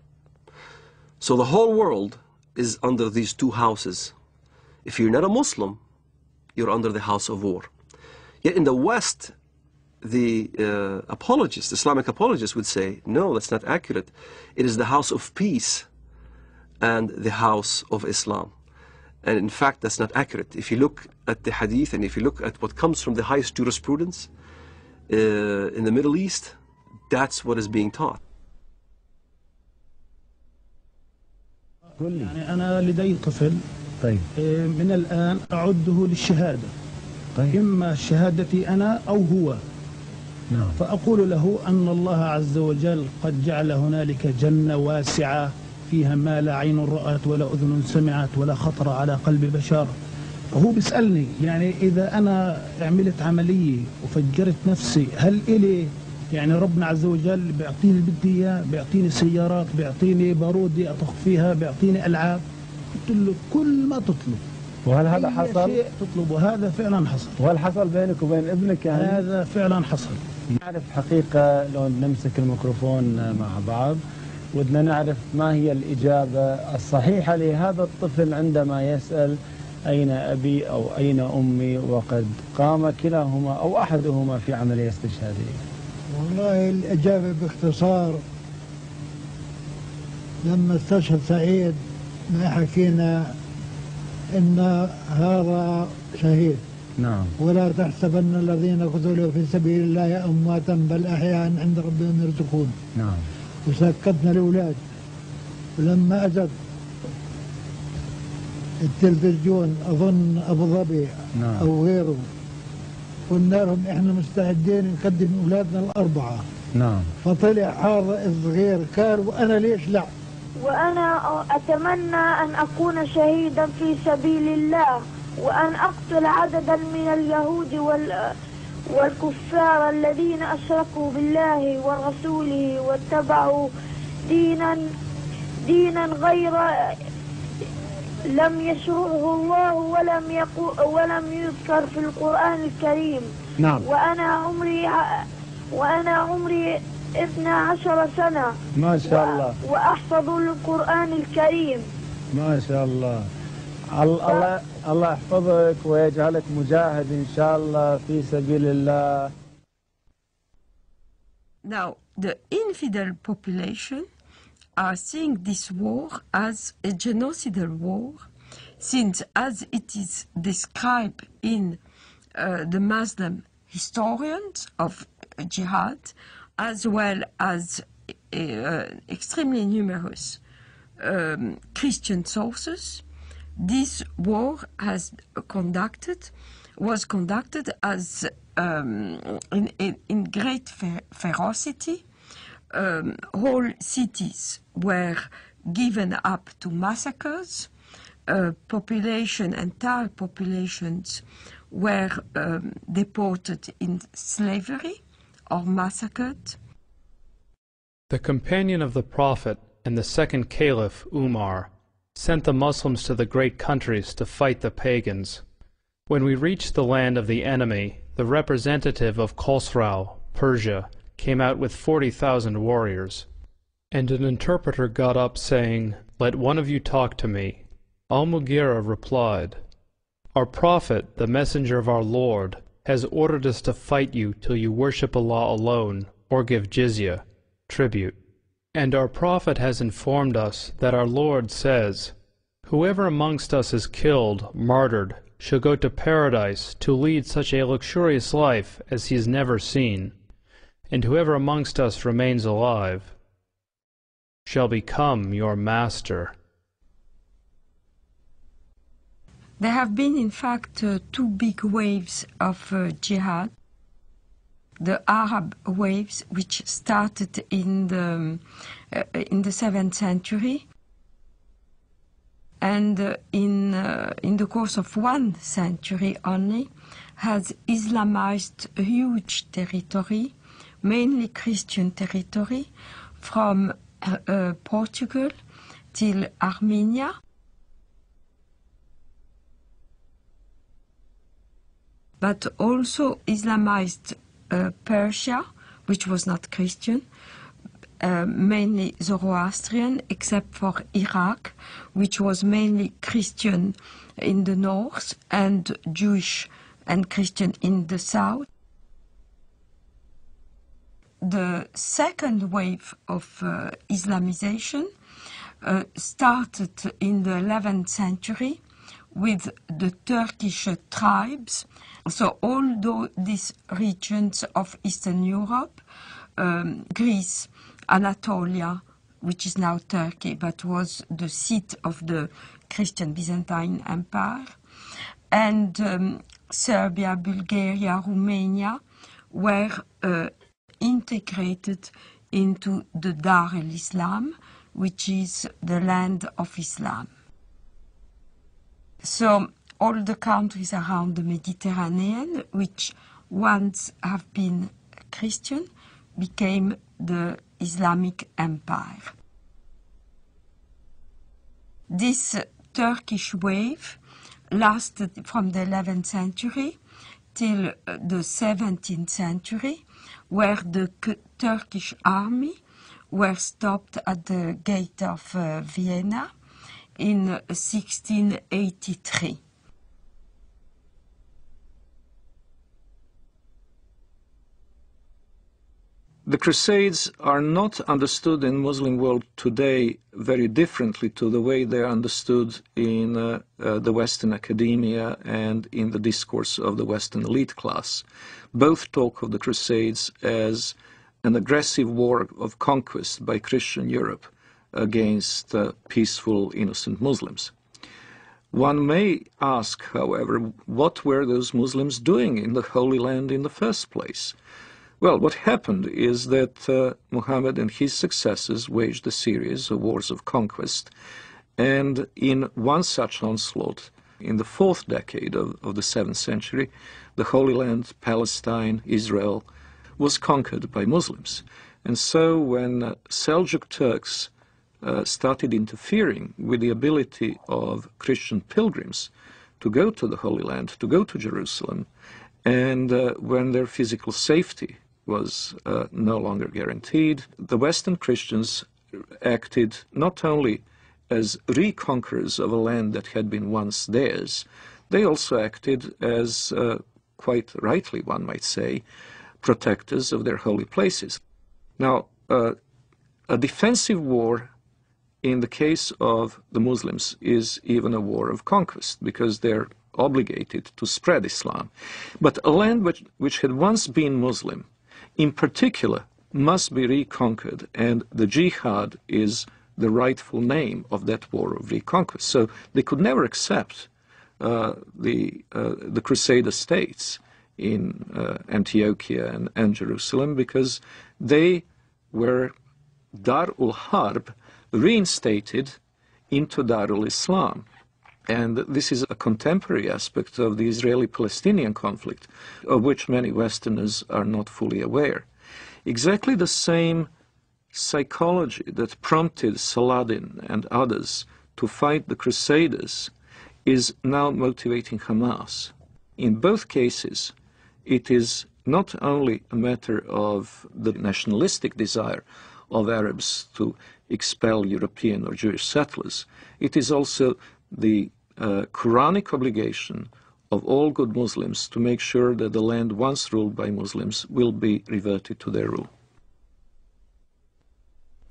So the whole world is under these two houses. If you're not a Muslim, you're under the house of war. Yet in the West, the apologists, Islamic apologists would say, no, that's not accurate. It is the house of peace and the house of Islam. And in fact, that's not accurate. If you look at the hadith and if you look at what comes from the highest jurisprudence in the Middle East, that's what is being taught. يعني أنا لدي طفل من الآن أعده للشهادة إما شهادتي أنا أو هو فأقول له أن الله عز وجل قد جعل هنالك جنة واسعة فيها ما لا عين رأت ولا أذن سمعت ولا خطر على قلب بشر. فهو بيسألني يعني إذا أنا عملت عملية وفجرت نفسي هل إلي يعني ربنا عز وجل بيعطيني اللي بدي اياه، بيعطيني سيارات، بيعطيني بارودي اطخ فيها، بيعطيني العاب، قلت له كل ما تطلب. وهل هذا حصل؟ شيء تطلبه هذا فعلا حصل. وهل حصل بينك وبين ابنك يعني؟ هذا فعلا حصل. نعرف حقيقة لو نمسك الميكروفون مع بعض ودنا نعرف ما هي الإجابة الصحيحة لهذا الطفل عندما يسأل أين أبي أو أين أمي وقد قام كلاهما أو أحدهما في عملية استشهادية. والله الإجابة باختصار لما استشهد سعيد ما حكينا إن هذا شهيد. نعم. ولا تحسبن الذين قتلوا في سبيل الله أمواتا بل أحياء عند ربهم يرزقون. نعم. وسكتنا الأولاد، ولما أجت التلفزيون أظن أبو ظبي نعم. أو غيره قلنا لهم إحنا مستعدين نقدم أولادنا الأربعة. نعم. فطلع هذا الصغير قال وأنا ليش لا؟ وأنا أتمنى أن أكون شهيدا في سبيل الله، وأن أقتل عددا من اليهود والكفار الذين أشركوا بالله ورسوله واتبعوا دينا غير لم يشرعه الله ولم يذكر في القرآن الكريم. نعم. وأنا عمري 12 سنة. ما شاء الله. وأحفظ القرآن الكريم. ما شاء الله. الله يحفظك ويجعلك مجاهد إن شاء الله في سبيل الله. Now, the infidel population are seeing this war as a genocidal war, since as it is described in the Muslim historians of jihad, as well as extremely numerous Christian sources, this war was conducted as in great ferocity. Whole cities were given up to massacres. Entire populations were deported in slavery or massacred. The companion of the Prophet and the second Caliph, Umar, sent the Muslims to the great countries to fight the pagans. When we reached the land of the enemy, the representative of Khosrau, Persia, came out with 40,000 warriors. And an interpreter got up saying, "Let one of you talk to me." Al-Mughira replied, "Our Prophet, the messenger of our Lord, has ordered us to fight you till you worship Allah alone, or give jizya, tribute. And our Prophet has informed us that our Lord says, 'Whoever amongst us is killed, martyred, shall go to paradise to lead such a luxurious life as he has never seen, and whoever amongst us remains alive shall become your master.'" There have been, in fact, two big waves of jihad. The Arab waves, which started in the 7th century, and in the course of 1 century only, has Islamized a huge territory, mainly Christian territory, from Portugal till Armenia. But also Islamized Persia, which was not Christian, mainly Zoroastrian, except for Iraq, which was mainly Christian in the north and Jewish and Christian in the south. The second wave of Islamization started in the 11th century with the Turkish tribes. So all these regions of Eastern Europe, Greece, Anatolia, which is now Turkey, but was the seat of the Christian Byzantine Empire, and Serbia, Bulgaria, Romania were integrated into the Dar el-Islam, which is the land of Islam. So all the countries around the Mediterranean, which once have been Christian, became the Islamic Empire. This Turkish wave lasted from the 11th century till the 17th century, where the Turkish army were stopped at the gate of Vienna in 1683. The Crusades are not understood in Muslim world today very differently to the way they are understood in the Western academia and in the discourse of the Western elite class. Both talk of the Crusades as an aggressive war of conquest by Christian Europe against peaceful, innocent Muslims. One may ask, however, what were those Muslims doing in the Holy Land in the first place? Well, what happened is that Muhammad and his successors waged a series of wars of conquest, and in one such onslaught, in the 4th decade of the 7th century, the Holy Land, Palestine, Israel, was conquered by Muslims. And so when Seljuk Turks started interfering with the ability of Christian pilgrims to go to the Holy Land, to go to Jerusalem, and when their physical safety was no longer guaranteed, the Western Christians acted not only as reconquerors of a land that had been once theirs, they also acted as, quite rightly one might say, protectors of their holy places. Now, a defensive war in the case of the Muslims is even a war of conquest, because they're obligated to spread Islam. But a land which had once been Muslim, in particular, must be reconquered, and the jihad is the rightful name of that war of reconquest. So they could never accept the Crusader states in Antiochia and Jerusalem, because they were Dar-ul Harb reinstated into Darul Islam. And this is a contemporary aspect of the Israeli-Palestinian conflict, of which many Westerners are not fully aware. Exactly the same psychology that prompted Saladin and others to fight the Crusaders is now motivating Hamas. In both cases, it is not only a matter of the nationalistic desire of Arabs to expel European or Jewish settlers, it is also the Quranic obligation of all good Muslims to make sure that the land once ruled by Muslims will be reverted to their rule.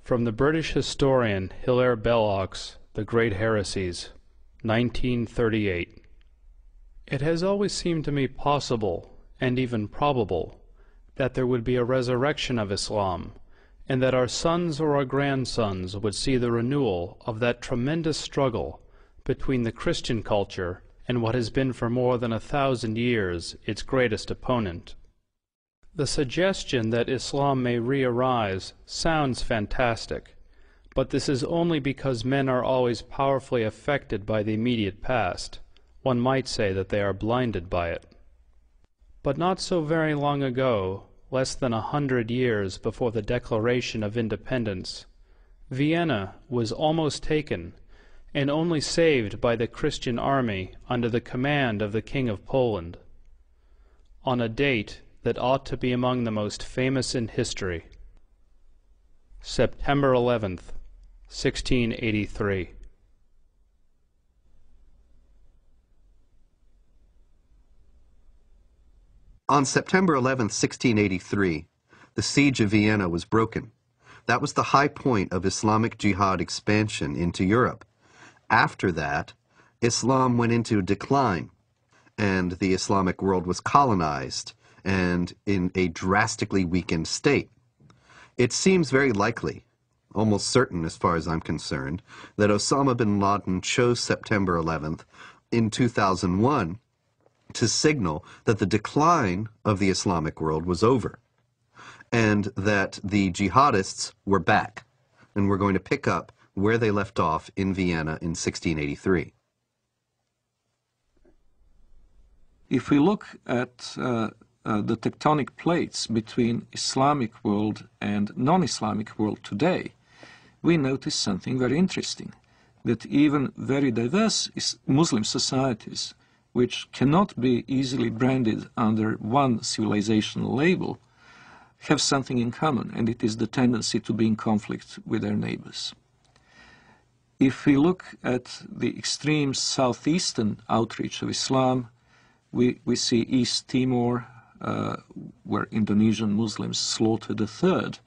From the British historian Hilaire Belloc's The Great Heresies, 1938. It has always seemed to me possible, and even probable, that there would be a resurrection of Islam, and that our sons or our grandsons would see the renewal of that tremendous struggle between the Christian culture and what has been for more than 1,000 years its greatest opponent. The suggestion that Islam may re-arise sounds fantastic, but this is only because men are always powerfully affected by the immediate past. One might say that they are blinded by it. But not so very long ago, less than 100 years before the Declaration of Independence, Vienna was almost taken, and only saved by the Christian army under the command of the King of Poland, on a date that ought to be among the most famous in history, September 11th, 1683. On September 11th, 1683, the siege of Vienna was broken. That was the high point of Islamic jihad expansion into Europe. After that, Islam went into decline, and the Islamic world was colonized and in a drastically weakened state. It seems very likely, almost certain as far as I'm concerned, that Osama bin Laden chose September 11th in 2001 to signal that the decline of the Islamic world was over, and that the jihadists were back, and were going to pick up where they left off in Vienna in 1683. If we look at the tectonic plates between Islamic world and non-Islamic world today, we notice something very interesting, that even very diverse Muslim societies, which cannot be easily branded under one civilizational label, have something in common, and it is the tendency to be in conflict with their neighbors. If we look at the extreme southeastern outreach of Islam, we see East Timor, where Indonesian Muslims slaughtered a third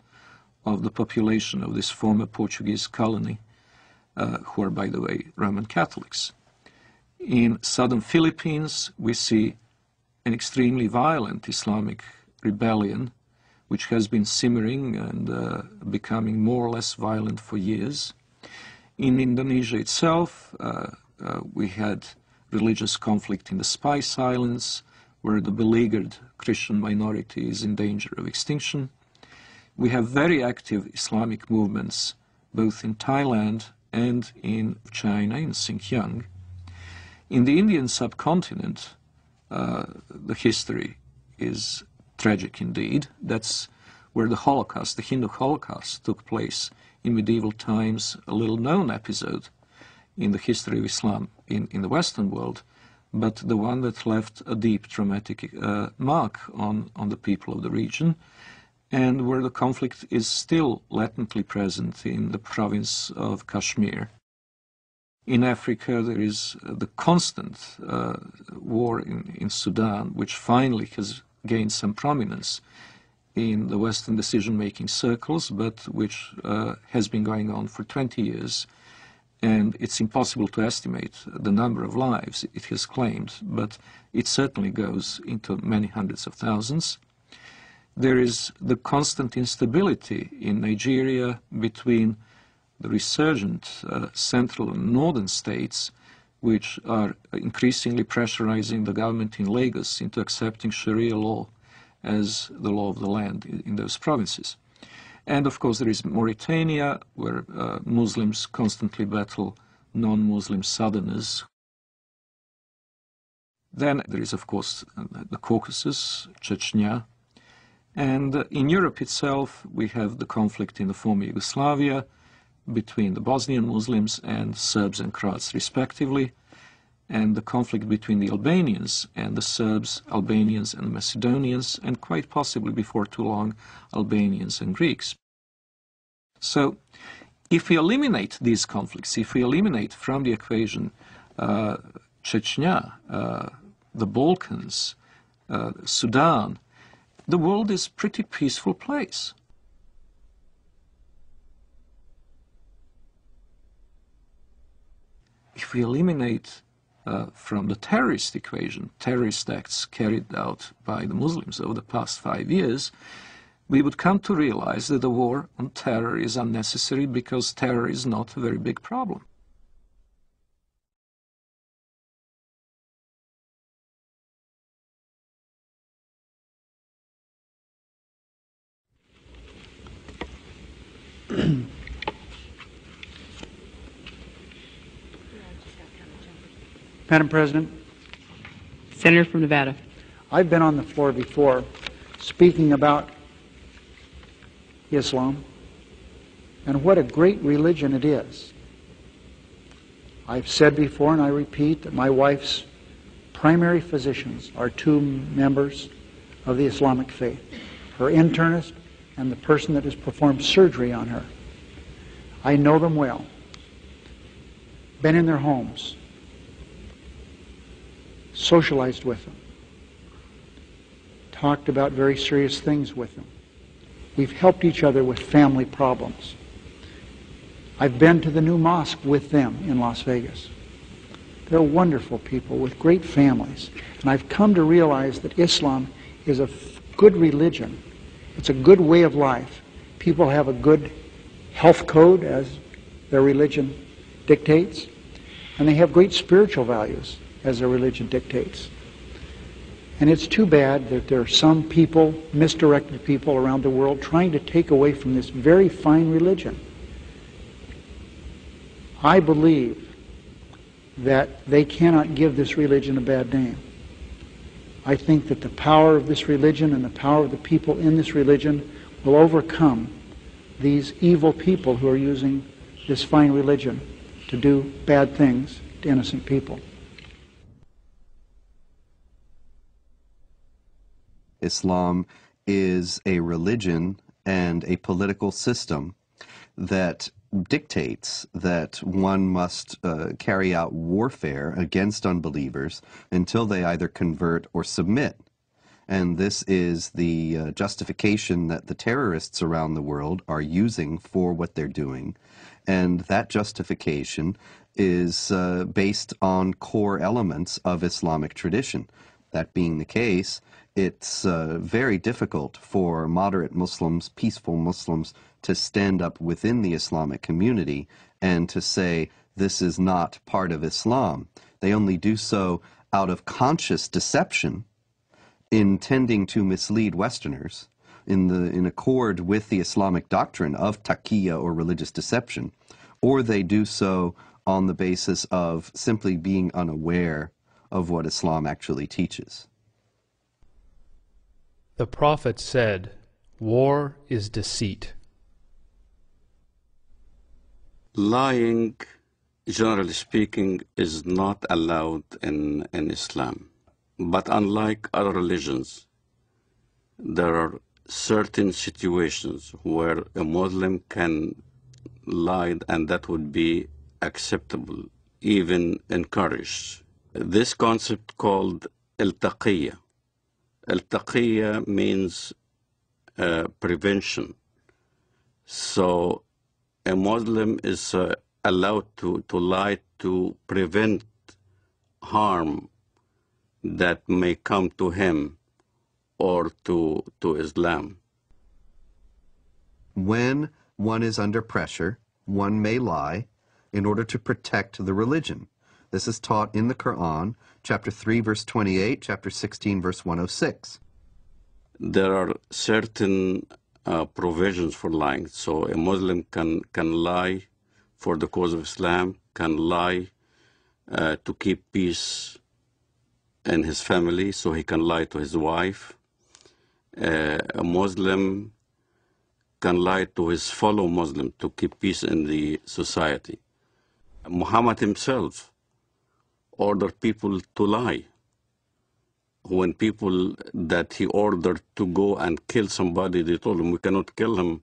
of the population of this former Portuguese colony, who are, by the way, Roman Catholics. In southern Philippines, we see an extremely violent Islamic rebellion, which has been simmering and becoming more or less violent for years. In Indonesia itself, we had religious conflict in the Spice Islands, where the beleaguered Christian minority is in danger of extinction. We have very active Islamic movements, both in Thailand and in China, in Xinjiang. In the Indian subcontinent, the history is tragic indeed. That's where the Holocaust, the Hindu Holocaust, took place in medieval times, a little-known episode in the history of Islam in the Western world, but the one that left a deep traumatic mark on the people of the region, and where the conflict is still latently present in the province of Kashmir. In Africa, there is the constant war in Sudan, which finally has gained some prominence in the Western decision-making circles, but which has been going on for 20 years. And it's impossible to estimate the number of lives it has claimed, but it certainly goes into many hundreds of thousands. There is the constant instability in Nigeria between the resurgent central and northern states, which are increasingly pressurizing the government in Lagos into accepting Sharia law as the law of the land in those provinces. And of course there is Mauritania, where Muslims constantly battle non-Muslim southerners. Then there is of course the Caucasus, Chechnya. And in Europe itself we have the conflict in the former Yugoslavia between the Bosnian Muslims and Serbs and Croats respectively, and the conflict between the Albanians and the Serbs, Albanians and Macedonians, and quite possibly before too long, Albanians and Greeks. So, if we eliminate these conflicts, if we eliminate from the equation Chechnya, the Balkans, Sudan, the world is a pretty peaceful place. If we eliminate from the terrorist equation, terrorist acts carried out by the Muslims over the past 5 years, we would come to realize that the war on terror is unnecessary because terror is not a very big problem. Madam President. Senator from Nevada. I've been on the floor before speaking about Islam and what a great religion it is. I've said before, and I repeat, that my wife's primary physicians are 2 members of the Islamic faith, her internist and the person that has performed surgery on her. I know them well, been in their homes, socialized with them, talked about very serious things with them. We've helped each other with family problems. I've been to the new mosque with them in Las Vegas. They're wonderful people with great families. And I've come to realize that Islam is a good religion. It's a good way of life. People have a good health code, as their religion dictates, and they have great spiritual values, as their religion dictates. And it's too bad that there are some people, misdirected people around the world, trying to take away from this very fine religion. I believe that they cannot give this religion a bad name. I think that the power of this religion and the power of the people in this religion will overcome these evil people who are using this fine religion to do bad things to innocent people. Islam is a religion and a political system that dictates that one must carry out warfare against unbelievers until they either convert or submit. And this is the justification that the terrorists around the world are using for what they're doing. And that justification is based on core elements of Islamic tradition. That being the case, it's very difficult for moderate Muslims, peaceful Muslims, to stand up within the Islamic community and to say this is not part of Islam. They only do so out of conscious deception, intending to mislead Westerners in accord with the Islamic doctrine of taqiyya or religious deception, or they do so on the basis of simply being unaware of what Islam actually teaches. The Prophet said, "War is deceit." Lying, generally speaking, is not allowed in Islam. But unlike other religions, there are certain situations where a Muslim can lie, and that would be acceptable, even encouraged. This concept called al-taqiyya. Al-taqiyya means prevention. So a Muslim is allowed to lie to prevent harm that may come to him or to Islam. When one is under pressure, one may lie in order to protect the religion. This is taught in the Quran, chapter 3, verse 28, chapter 16, verse 106. There are certain provisions for lying. So a Muslim can lie for the cause of Islam, can lie to keep peace in his family, so he can lie to his wife. A Muslim can lie to his fellow Muslim to keep peace in the society. Muhammad himself ordered people to lie. When people that he ordered to go and kill somebody, they told him, we cannot kill him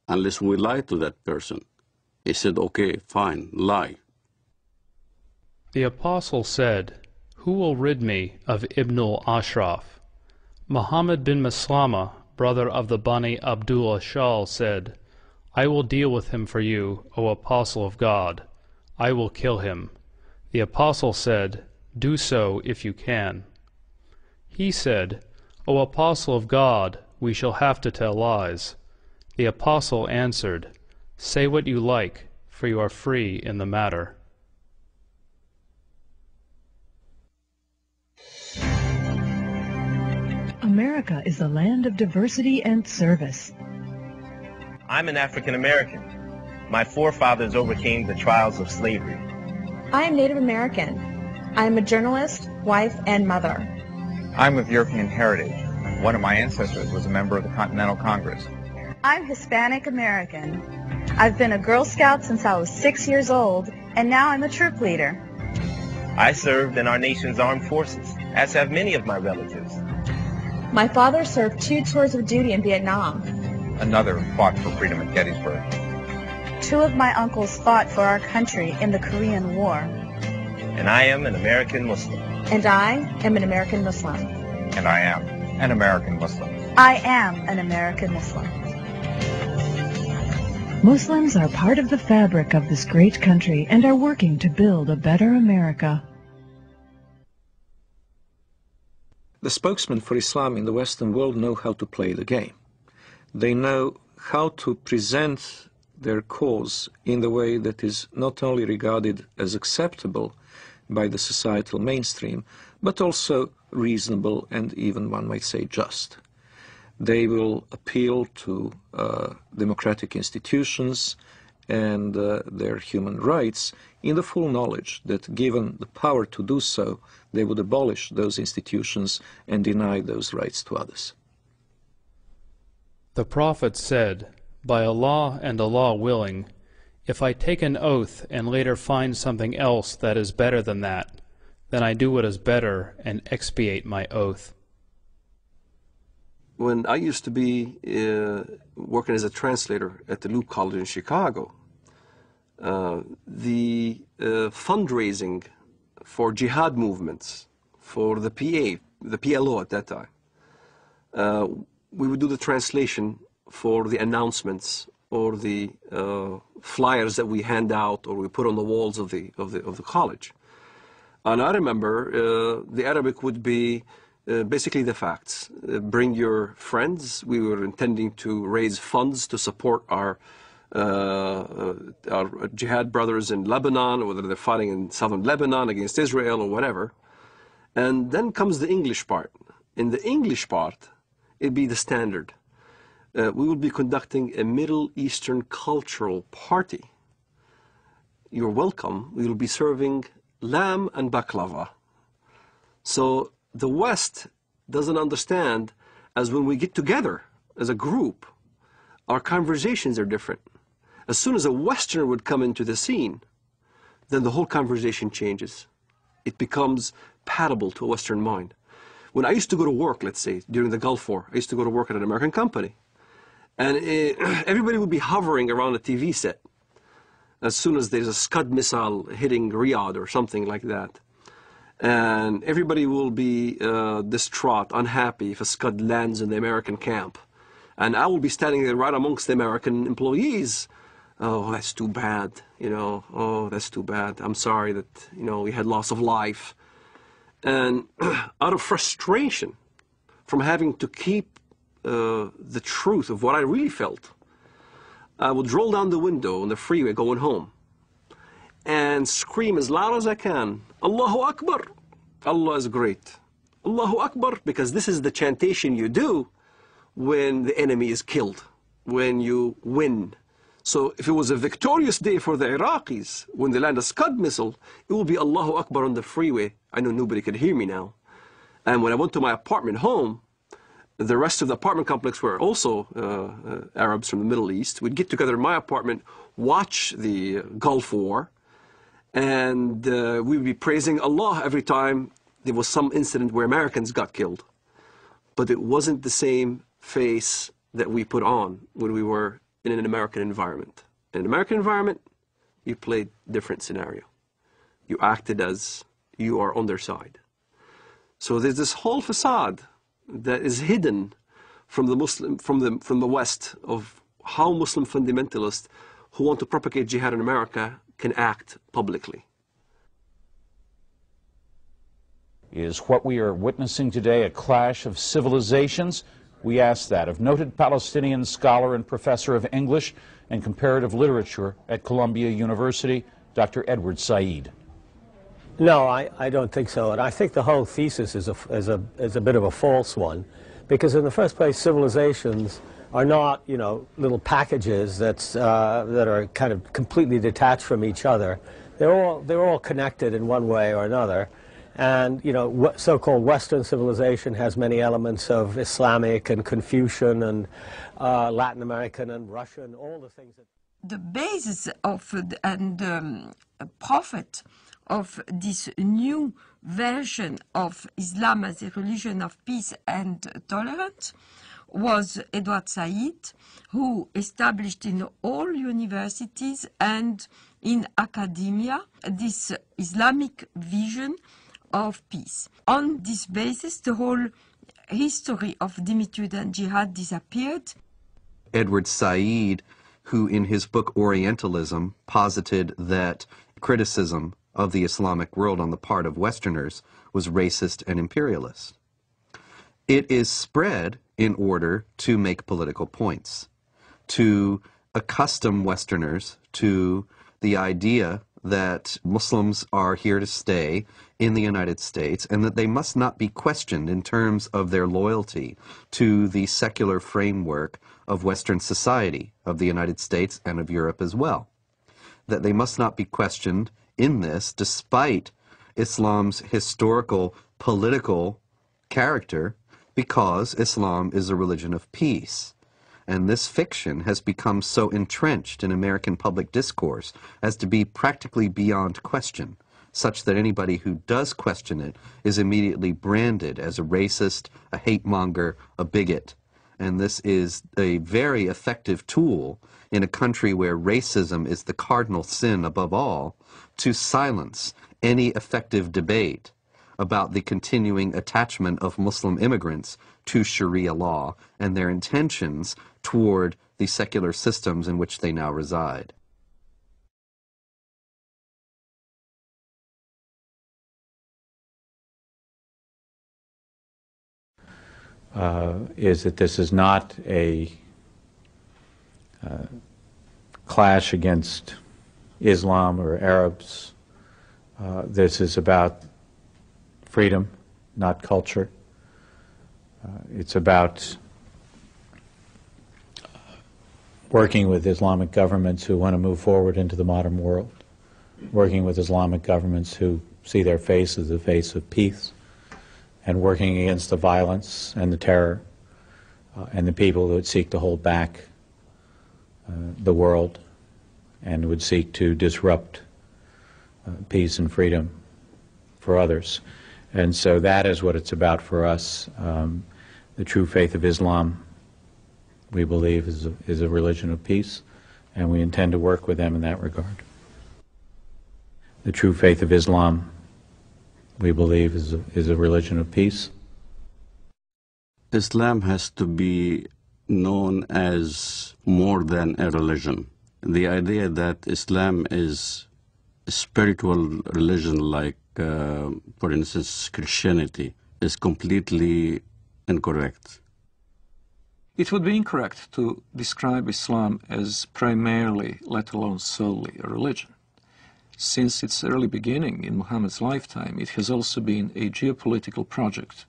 unless we lie to that person. He said, okay, fine, lie. The apostle said, "Who will rid me of Ibn al-Ashraf?" Muhammad bin Maslama, brother of the Bani Abdul Ashal, said, "I will deal with him for you, O apostle of God. I will kill him." The apostle said, "Do so if you can." He said, "O apostle of God, we shall have to tell lies." The apostle answered, "Say what you like, for you are free in the matter." America is a land of diversity and service. I'm an African American. My forefathers overcame the trials of slavery. I am Native American. I am a journalist, wife, and mother. I'm of European heritage. One of my ancestors was a member of the Continental Congress. I'm Hispanic American. I've been a Girl Scout since I was 6 years old, and now I'm a troop leader. I served in our nation's armed forces, as have many of my relatives. My father served 2 tours of duty in Vietnam. Another fought for freedom at Gettysburg. 2 of my uncles fought for our country in the Korean War. And I am an American Muslim. And I am an American Muslim. And I am an American Muslim. I am an American Muslim. Muslims are part of the fabric of this great country and are working to build a better America. The spokesmen for Islam in the Western world know how to play the game. They know how to present their cause in the way that is not only regarded as acceptable by the societal mainstream, but also reasonable and even, one might say, just. They will appeal to democratic institutions and their human rights, in the full knowledge that given the power to do so, they would abolish those institutions and deny those rights to others. The Prophet said, "By Allah and Allah willing, if I take an oath and later find something else that is better than that, then I do what is better and expiate my oath." When I used to be working as a translator at the Loop College in Chicago, the fundraising for jihad movements, for the PLO at that time, we would do the translation for the announcements or the flyers that we hand out or we put on the walls of the college. And I remember the Arabic would be basically the facts. Bring your friends. We were intending to raise funds to support our jihad brothers in Lebanon, whether they're fighting in southern Lebanon against Israel or whatever. And then comes the English part. In the English part, it'd be the standard. We will be conducting a Middle Eastern cultural party. You're welcome. We will be serving lamb and baklava. So the West doesn't understand, as when we get together as a group, our conversations are different. As soon as a Westerner would come into the scene, then the whole conversation changes. It becomes palatable to a Western mind. When I used to go to work, let's say, during the Gulf War, I used to go to work at an American company. And everybody would be hovering around a TV set as soon as there's a Scud missile hitting Riyadh or something like that. And everybody will be distraught, unhappy if a Scud lands in the American camp. And I will be standing there right amongst the American employees. Oh, that's too bad, you know. Oh, that's too bad. I'm sorry that, you know, we had loss of life. And out of frustration from having to keep the truth of what I really felt, I would roll down the window on the freeway going home and scream as loud as I can, Allahu Akbar, Allah is great. Allahu Akbar, because this is the chantation you do when the enemy is killed, when you win. So if it was a victorious day for the Iraqis, when they land a Scud missile, it will be Allahu Akbar on the freeway. I know nobody could hear me now. And when I went to my apartment home, the rest of the apartment complex were also Arabs from the Middle East. We'd get together in my apartment, watch the Gulf War, and we'd be praising Allah every time there was some incident where Americans got killed. But it wasn't the same face that we put on when we were in an American environment. In an American environment, you played different scenario. You acted as you are on their side. So there's this whole facade that is hidden from the West of how Muslim fundamentalists who want to propagate jihad in America can act publicly. Is what we are witnessing today a clash of civilizations? We ask that of noted Palestinian scholar and professor of English and comparative literature at Columbia University, Dr. Edward Said. No, I don't think so. And I think the whole thesis is a bit of a false one, because in the first place, civilizations are not, you know, little packages that are kind of completely detached from each other. They're all connected in one way or another. And, you know, so-called Western civilization has many elements of Islamic and Confucian and Latin American and Russian, all the things that... The basis of and prophet of this new version of Islam as a religion of peace and tolerance was Edward Said, who established in all universities and in academia this Islamic vision of peace. On this basis, the whole history of dhimmitude and jihad disappeared. Edward Said, who in his book Orientalism posited that criticism of the Islamic world on the part of Westerners was racist and imperialist. It is spread in order to make political points, to accustom Westerners to the idea that Muslims are here to stay in the United States and that they must not be questioned in terms of their loyalty to the secular framework of Western society, of the United States and of Europe as well. that they must not be questioned in this, despite Islam's historical, political character, because Islam is a religion of peace. And this fiction has become so entrenched in American public discourse as to be practically beyond question, such that anybody who does question it is immediately branded as a racist, a hate-monger, a bigot. And this is a very effective tool in a country where racism is the cardinal sin above all, to silence any effective debate about the continuing attachment of Muslim immigrants to Sharia law and their intentions toward the secular systems in which they now reside. Is that this is not a clash against Islam or Arabs. This is about freedom, not culture. It's about working with Islamic governments who want to move forward into the modern world, working with Islamic governments who see their face as the face of peace, and working against the violence and the terror and the people who would seek to hold back the world and would seek to disrupt peace and freedom for others. And so that is what it's about for us. The true faith of Islam, we believe, is a religion of peace, and we intend to work with them in that regard. The true faith of Islam, we believe, is a religion of peace. Islam has to be known as more than a religion. The idea that Islam is a spiritual religion like, for instance, Christianity, is completely incorrect. It would be incorrect to describe Islam as primarily, let alone solely, a religion. Since its early beginning in Muhammad's lifetime, it has also been a geopolitical project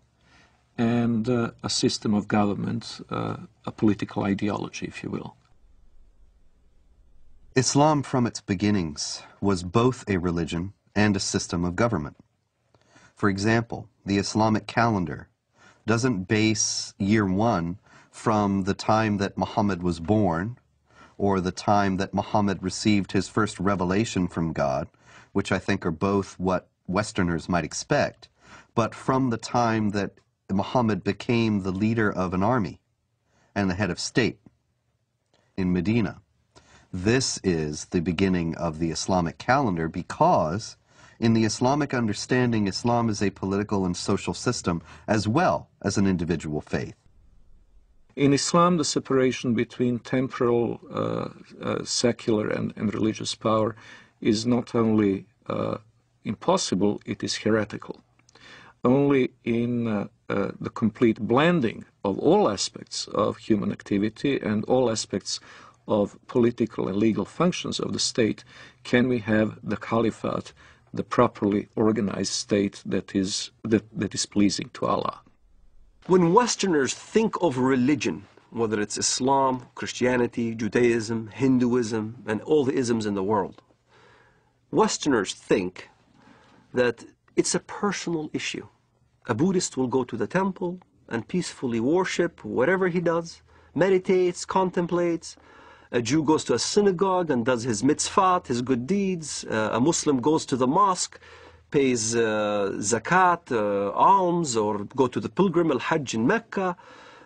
and a system of government, a political ideology, if you will. Islam from its beginnings was both a religion and a system of government. For example, the Islamic calendar doesn't base year one from the time that Muhammad was born or the time that Muhammad received his first revelation from God, which I think are both what Westerners might expect, but from the time that Muhammad became the leader of an army and the head of state in Medina. This is the beginning of the Islamic calendar because in the Islamic understanding, Islam is a political and social system as well as an individual faith. In Islam, the separation between temporal, secular, and religious power is not only impossible, it is heretical. Only in the complete blending of all aspects of human activity and all aspects of political and legal functions of the state can we have the caliphate, the properly organized state that is pleasing to Allah. When Westerners think of religion, whether it's Islam, Christianity, Judaism, Hinduism, and all the isms in the world, Westerners think that it's a personal issue. A Buddhist will go to the temple and peacefully worship whatever he does, meditates, contemplates. A Jew goes to a synagogue and does his mitzvot, his good deeds. A Muslim goes to the mosque, pays zakat, alms, or go to the pilgrim al-Hajj in Mecca,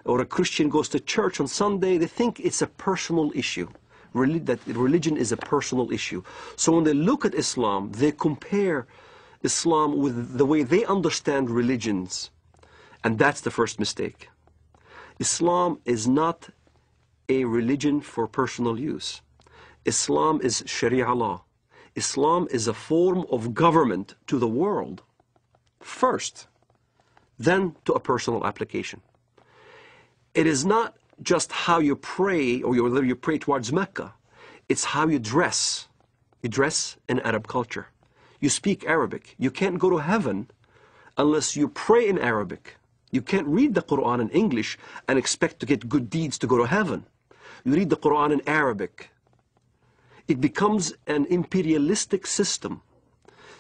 or a Christian goes to church on Sunday. They think it's a personal issue, that religion is a personal issue. So when they look at Islam, they compare Islam with the way they understand religions, and that's the first mistake. Islam is not a religion for personal use. Islam is Sharia law. Islam is a form of government to the world first, then to a personal application. It is not just how you pray or whether you pray towards Mecca. It's how you dress. You dress in Arab culture. You speak Arabic. You can't go to heaven unless you pray in Arabic. You can't read the Quran in English and expect to get good deeds to go to heaven. You read the Quran in Arabic. It becomes an imperialistic system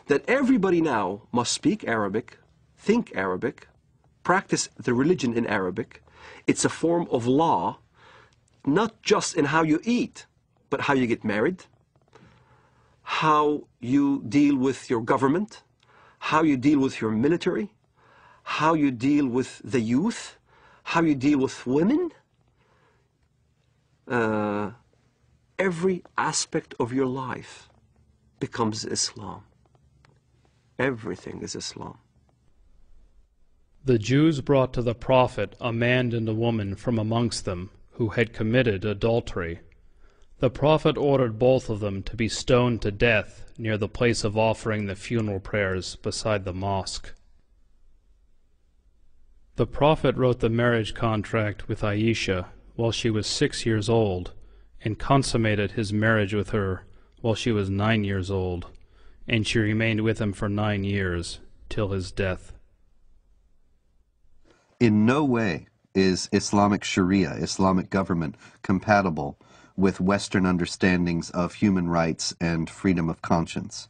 that everybody now must speak Arabic, think Arabic, practice the religion in Arabic. It's a form of law, not just in how you eat, but how you get married, how you deal with your government, how you deal with your military, how you deal with the youth, how you deal with women. Every aspect of your life becomes Islam. Everything is Islam. The Jews brought to the Prophet a man and a woman from amongst them who had committed adultery. The Prophet ordered both of them to be stoned to death near the place of offering the funeral prayers beside the mosque. The Prophet wrote the marriage contract with Aisha while she was 6 years old, and consummated his marriage with her while she was 9 years old, and she remained with him for 9 years, till his death. In no way is Islamic Sharia, Islamic government, compatible with Western understandings of human rights and freedom of conscience.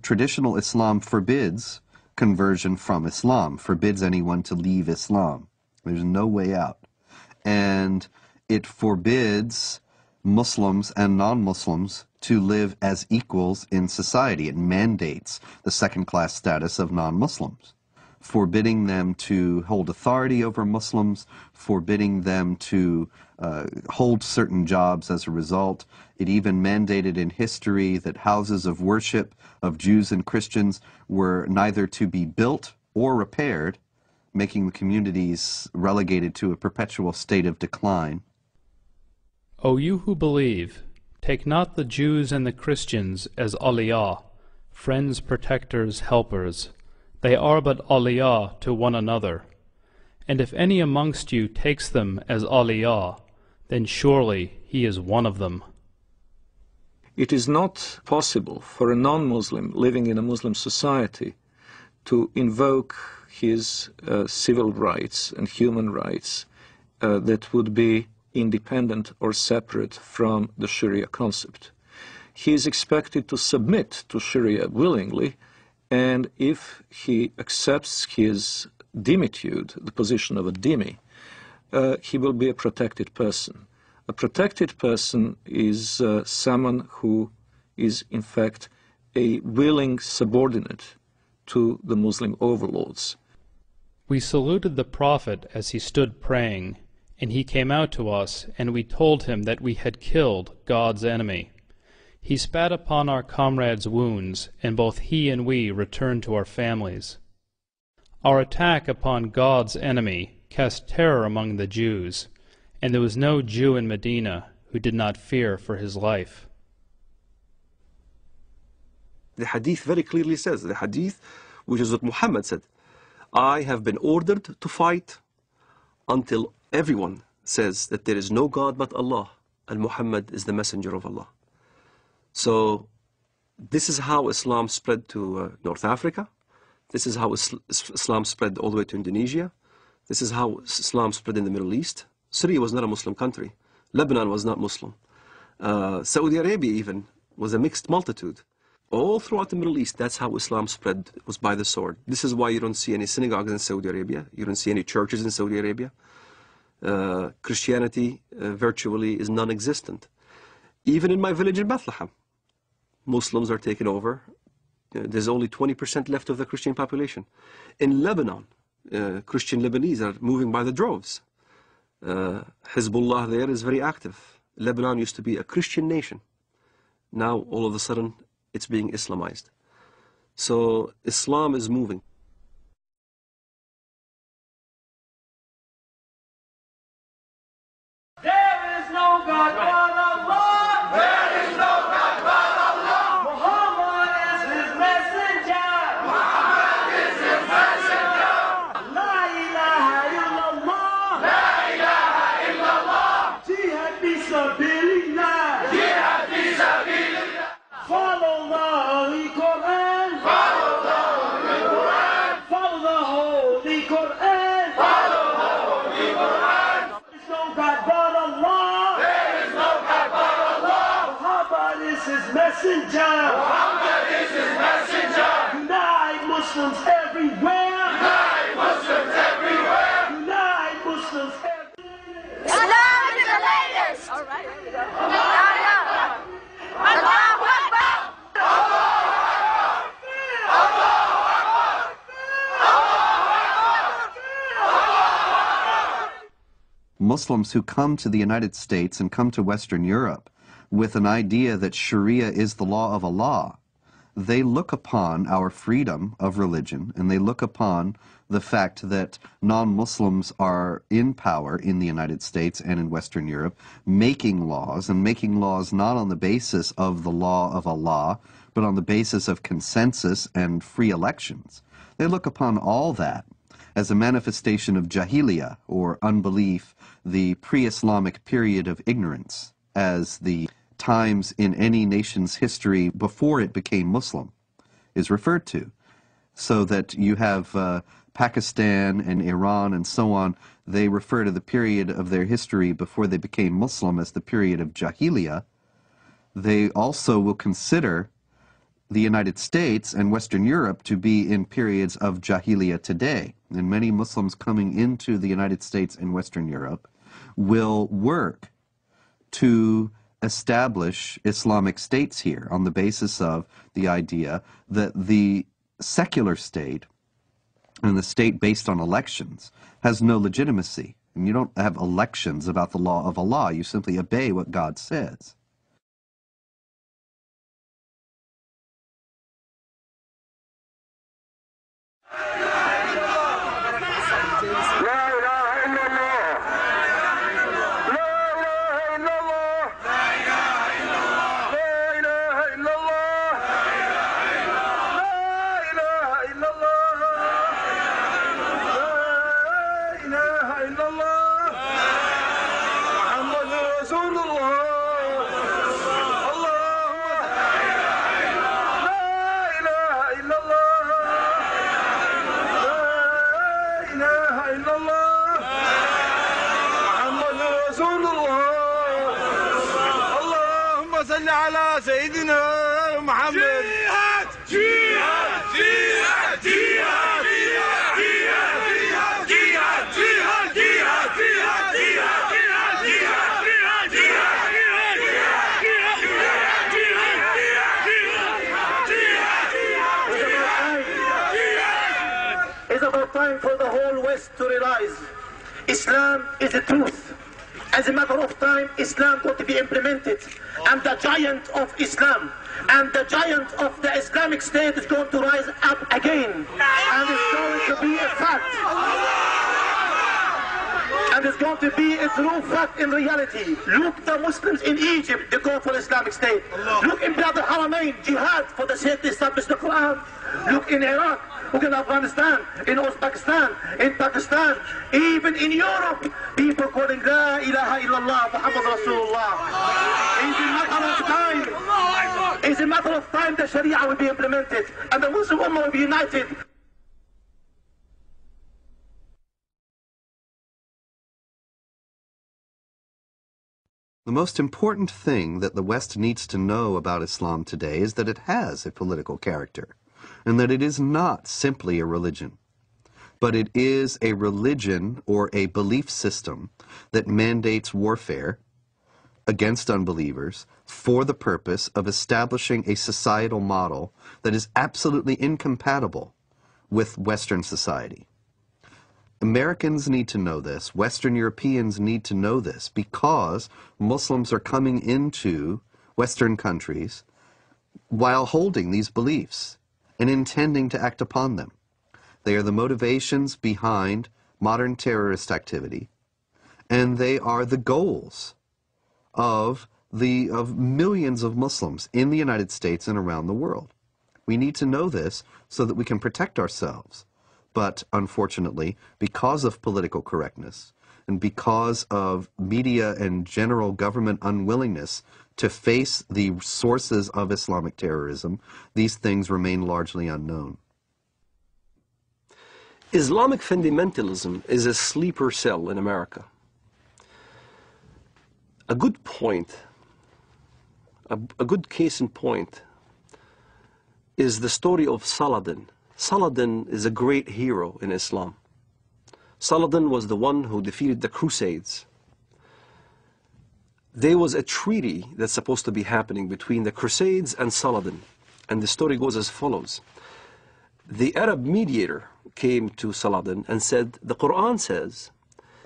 Traditional Islam forbids conversion from Islam, forbids anyone to leave Islam. There's no way out. And it forbids Muslims and non-Muslims to live as equals in society. It mandates the second-class status of non-Muslims, forbidding them to hold authority over Muslims, forbidding them to hold certain jobs as a result. It even mandated in history that houses of worship of Jews and Christians were neither to be built or repaired, making the communities relegated to a perpetual state of decline. O you who believe, take not the Jews and the Christians as awliya, friends, protectors, helpers. They are but awliya to one another. And if any amongst you takes them as awliya, then surely he is one of them. It is not possible for a non-Muslim living in a Muslim society to invoke his civil rights and human rights that would be independent or separate from the Sharia concept. He is expected to submit to Sharia willingly, and if he accepts his dhimmitude, the position of a dhimmi, he will be a protected person. A protected person is someone who is in fact a willing subordinate to the Muslim overlords. We saluted the Prophet as he stood praying, and he came out to us, and we told him that we had killed God's enemy. He spat upon our comrades' wounds, and both he and we returned to our families. Our attack upon God's enemy cast terror among the Jews, and there was no Jew in Medina who did not fear for his life. The hadith very clearly says, the hadith, which is what Muhammad said, I have been ordered to fight until everyone says that there is no God but Allah, and Muhammad is the messenger of Allah. So this is how Islam spread to North Africa. This is how Islam spread all the way to Indonesia. This is how Islam spread in the Middle East. Syria was not a Muslim country. Lebanon was not Muslim. Saudi Arabia even was a mixed multitude. All throughout the Middle East, that's how Islam spread. It was by the sword. This is why you don't see any synagogues in Saudi Arabia. You don't see any churches in Saudi Arabia. Christianity virtually is non-existent. Even in my village in Bethlehem, Muslims are taken over. There's only 20% left of the Christian population. In Lebanon, Christian Lebanese are moving by the droves. Hezbollah there is very active. Lebanon used to be a Christian nation. Now, all of a sudden, it's being Islamized. So, Islam is moving. There is no God but Allah. There is no God but Allah. Muhammad is his messenger. Muhammad is his messenger. La ilaha illallah. La ilaha illallah. Jihad fi sabilillah. Jihad fi sabilillah. Follow the Holy Quran. Follow the Holy Quran. Follow the Holy Quran. Follow the Holy Quran. There is no God but Allah. There is no God but Allah. Muhammad is his messenger. Muhammad is his messenger. Unite Muslims everywhere. Unite Muslims everywhere. Unite Muslims everywhere. Islam is the latest. All right, here we go. Allahu Akbar. Muslims who come to the United States and come to Western Europe with an idea that Sharia is the law of Allah, they look upon our freedom of religion, and they look upon the fact that non-Muslims are in power in the United States and in Western Europe, making laws, and making laws not on the basis of the law of Allah, but on the basis of consensus and free elections. They look upon all that as a manifestation of jahiliyyah, or unbelief, the pre-Islamic period of ignorance, as the times in any nation's history before it became Muslim is referred to. So that you have Pakistan and Iran and so on, they refer to the period of their history before they became Muslim as the period of jahiliyyah. They also will consider the United States and Western Europe to be in periods of jahiliyyah today. And many Muslims coming into the United States and Western Europe will work to establish Islamic states here on the basis of the idea that the secular state and the state based on elections has no legitimacy. And you don't have elections about the law of Allah. You simply obey what God says. Time for the whole West to realize Islam is the truth. As a matter of time, Islam got to be implemented. And the giant of Islam and the giant of the Islamic State is going to rise up again. And it's going to be a fact. And it's going to be a true fact in reality. Look, the Muslims in Egypt, they go for Islamic State. Look in Bilad al-Haramain, jihad for the sake to establish the Quran. Look in Iraq. Look in Afghanistan, in Uzbekistan, in Pakistan, even in Europe, people calling La ilaha illallah, Muhammad Rasulullah. It's a matter of time the Sharia will be implemented and the Muslim Ummah will be united. The most important thing that the West needs to know about Islam today is that it has a political character, and that it is not simply a religion, but it is a religion or a belief system that mandates warfare against unbelievers for the purpose of establishing a societal model that is absolutely incompatible with Western society. Americans need to know this, Western Europeans need to know this, because Muslims are coming into Western countries while holding these beliefs and intending to act upon them. They are the motivations behind modern terrorist activity, and they are the goals of millions of Muslims in the United States and around the world. We need to know this so that we can protect ourselves. But unfortunately, because of political correctness and because of media and general government unwillingness to face the sources of Islamic terrorism, these things remain largely unknown. Islamic fundamentalism is a sleeper cell in America. A good point a good case in point is the story of Saladin. Saladin is a great hero in Islam. Saladin was the one who defeated the Crusades. There was a treaty that's supposed to be happening between the Crusades and Saladin. And the story goes as follows. The Arab mediator came to Saladin and said, the Quran says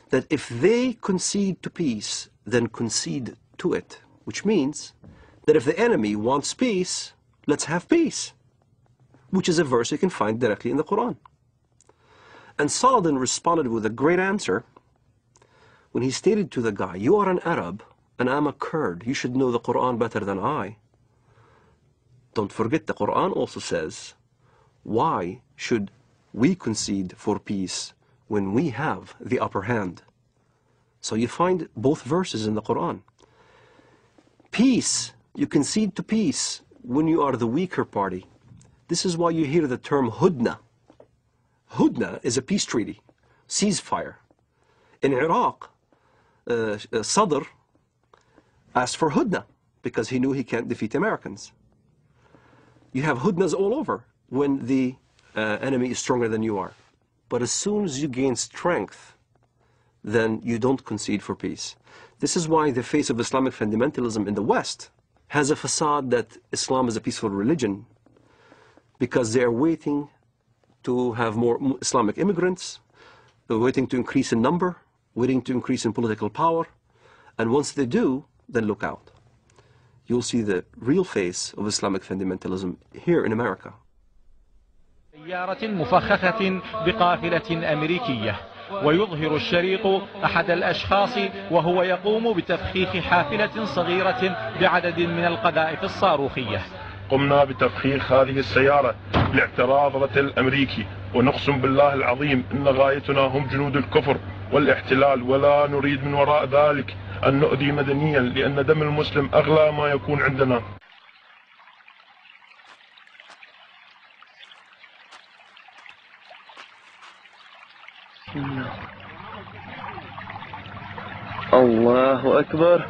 that if they concede to peace, then concede to it. Which means that if the enemy wants peace, let's have peace. Which is a verse you can find directly in the Quran. And Saladin responded with a great answer when he stated to the guy, you are an Arab and I'm a Kurd. You should know the Quran better than I. Don't forget, the Quran also says, why should we concede for peace when we have the upper hand? So you find both verses in the Quran. Peace, you concede to peace when you are the weaker party. This is why you hear the term Hudna. Hudna is a peace treaty, ceasefire. In Iraq, Sadr asked for Hudna because he knew he can't defeat Americans. You have Hudnas all over when the enemy is stronger than you are. But as soon as you gain strength, then you don't concede for peace. This is why the face of Islamic fundamentalism in the West has a facade that Islam is a peaceful religion, because they are waiting to have more Islamic immigrants, they're waiting to increase in number, waiting to increase in political power, and once they do, then look out. You'll see the real face of Islamic fundamentalism here in America. سيارة مفخخة بقافلة أمريكية ويظهر الشريط أحد الأشخاص وهو يقوم بتفخيخ حافلة صغيرة بعدد من القذائف الصاروخية. قمنا بتفخيخ هذه السيارة لاعتراض رتل أمريكي، ونقسم بالله العظيم إن غايتنا هم جنود الكفر والاحتلال، ولا نريد من وراء ذلك أن نؤذي مدنيا، لأن دم المسلم أغلى ما يكون عندنا. الله أكبر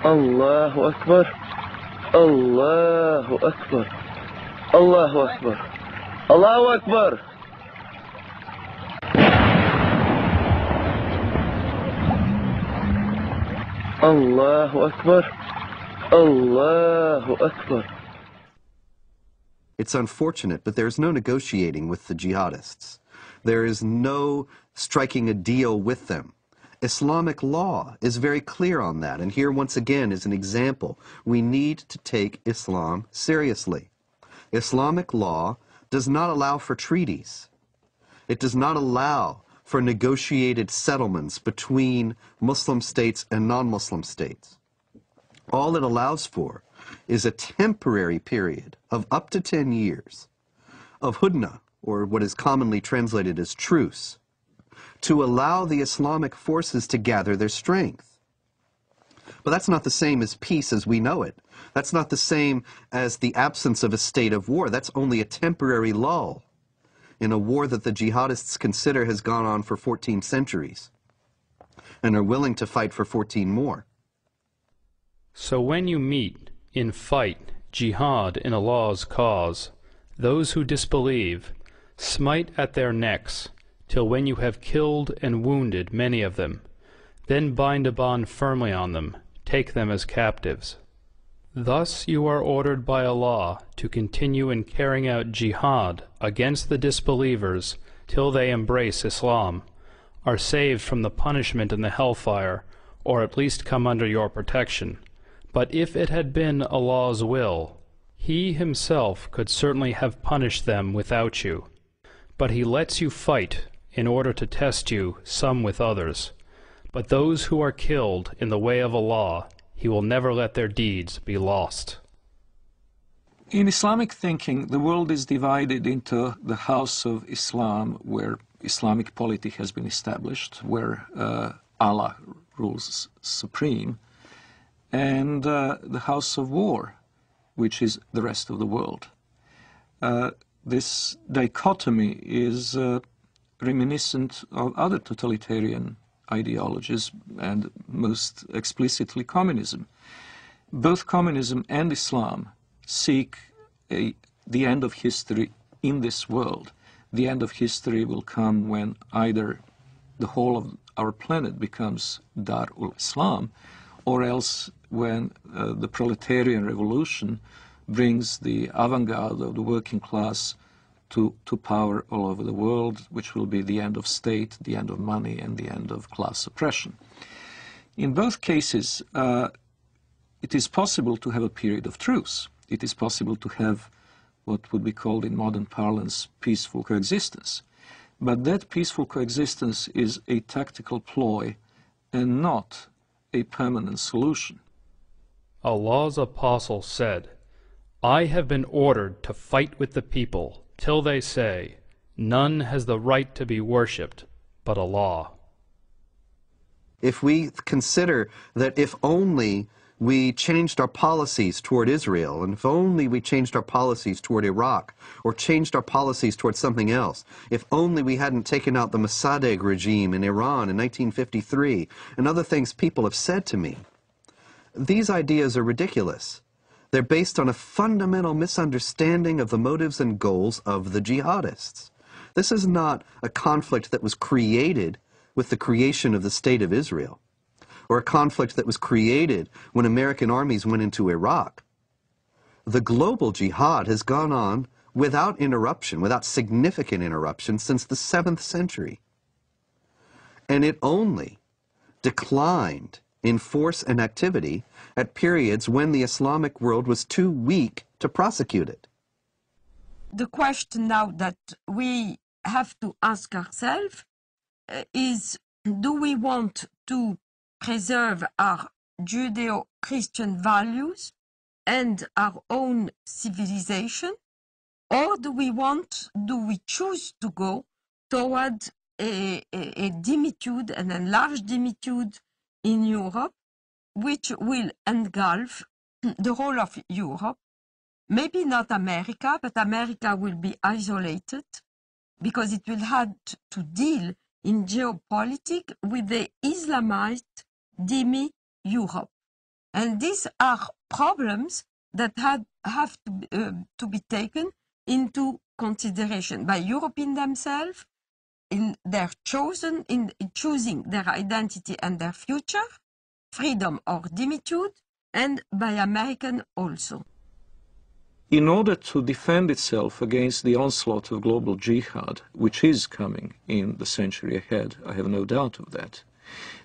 الله أكبر الله أكبر الله أكبر الله أكبر. الله أكبر الله أكبر. It's unfortunate, but there's no negotiating with the jihadists. There is no striking a deal with them. Islamic law is very clear on that, and here once again is an example. We need to take Islam seriously. Islamic law does not allow for treaties. It does not allow for negotiated settlements between Muslim states and non-Muslim states. All it allows for is a temporary period of up to 10 years of hudna, or what is commonly translated as truce, to allow the Islamic forces to gather their strength. But that's not the same as peace as we know it. That's not the same as the absence of a state of war. That's only a temporary lull in a war that the jihadists consider has gone on for 14 centuries and are willing to fight for 14 more. So when you meet, in fight, jihad in Allah's cause, those who disbelieve, smite at their necks, till when you have killed and wounded many of them, then bind a bond firmly on them, take them as captives. Thus you are ordered by Allah to continue in carrying out jihad against the disbelievers till they embrace Islam, are saved from the punishment in the hellfire, or at least come under your protection. But if it had been Allah's will, He Himself could certainly have punished them without you. But He lets you fight in order to test you, some with others. But those who are killed in the way of Allah, He will never let their deeds be lost. In Islamic thinking, the world is divided into the House of Islam, where Islamic polity has been established, where Allah rules supreme, and the House of War, which is the rest of the world. This dichotomy is reminiscent of other totalitarian ideologies, and most explicitly communism. Both communism and Islam seek the end of history in this world. The end of history will come when either the whole of our planet becomes Dar ul-Islam, or else when the proletarian revolution brings the avant-garde of the working class to power all over the world, which will be the end of state, the end of money, and the end of class oppression. In both cases, it is possible to have a period of truce. It is possible to have what would be called in modern parlance peaceful coexistence. But that peaceful coexistence is a tactical ploy and not a permanent solution. Allah's apostle said, "I have been ordered to fight with the people till they say, none has the right to be worshipped but Allah." If we consider that if only we changed our policies toward Israel, and if only we changed our policies toward Iraq, or changed our policies toward something else, if only we hadn't taken out the Mossadegh regime in Iran in 1953, and other things people have said to me, these ideas are ridiculous. They're based on a fundamental misunderstanding of the motives and goals of the jihadists. This is not a conflict that was created with the creation of the State of Israel, or a conflict that was created when American armies went into Iraq. The global jihad has gone on without interruption, without significant interruption, since the 7th century. And it only declined in force and activity at periods when the Islamic world was too weak to prosecute it. The question now that we have to ask ourselves is, do we want to preserve our Judeo-Christian values and our own civilization, or do we choose to go toward a dimitude, an enlarged dimitude in Europe, which will engulf the whole of Europe? Maybe not America, but America will be isolated because it will have to deal in geopolitics with the Islamized demi-Europe. And these are problems that have to be taken into consideration by Europeans themselves in choosing their identity and their future, freedom or dimitude, and by Americans also. In order to defend itself against the onslaught of global jihad, which is coming in the century ahead, I have no doubt of that,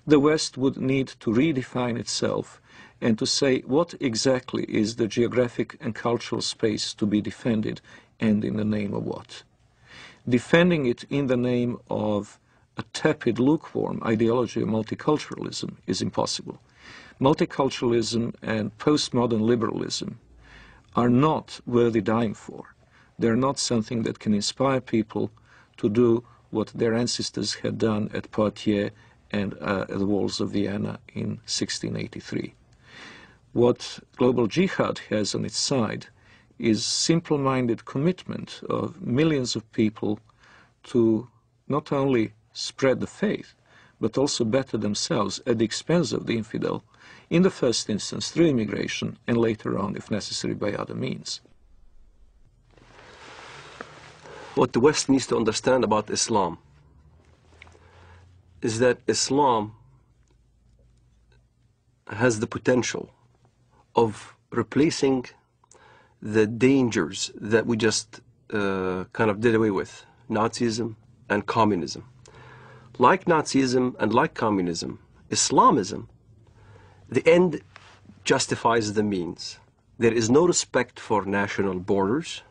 the West would need to redefine itself and to say what exactly is the geographic and cultural space to be defended, and in the name of what. Defending it in the name of a tepid, lukewarm ideology of multiculturalism is impossible. Multiculturalism and postmodern liberalism are not worthy dying for. They're not something that can inspire people to do what their ancestors had done at Poitiers and at the walls of Vienna in 1683. What global jihad has on its side is simple-minded commitment of millions of people to not only spread the faith, but also better themselves at the expense of the infidel, in the first instance through immigration, and later on, if necessary, by other means. What the West needs to understand about Islam is that Islam has the potential of replacing the dangers that we just kind of did away with, Nazism and communism. Like Nazism and like communism, Islamism, the end justifies the means. There is no respect for national borders,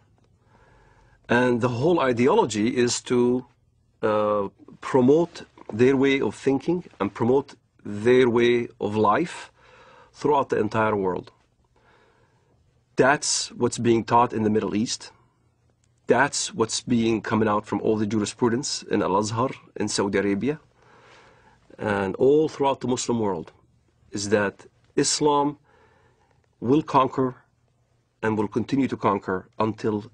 and the whole ideology is to promote their way of thinking and promote their way of life throughout the entire world. That's what's being taught in the Middle East. That's what's coming out from all the jurisprudence in Al-Azhar in Saudi Arabia and all throughout the Muslim world, is that Islam will conquer and will continue to conquer until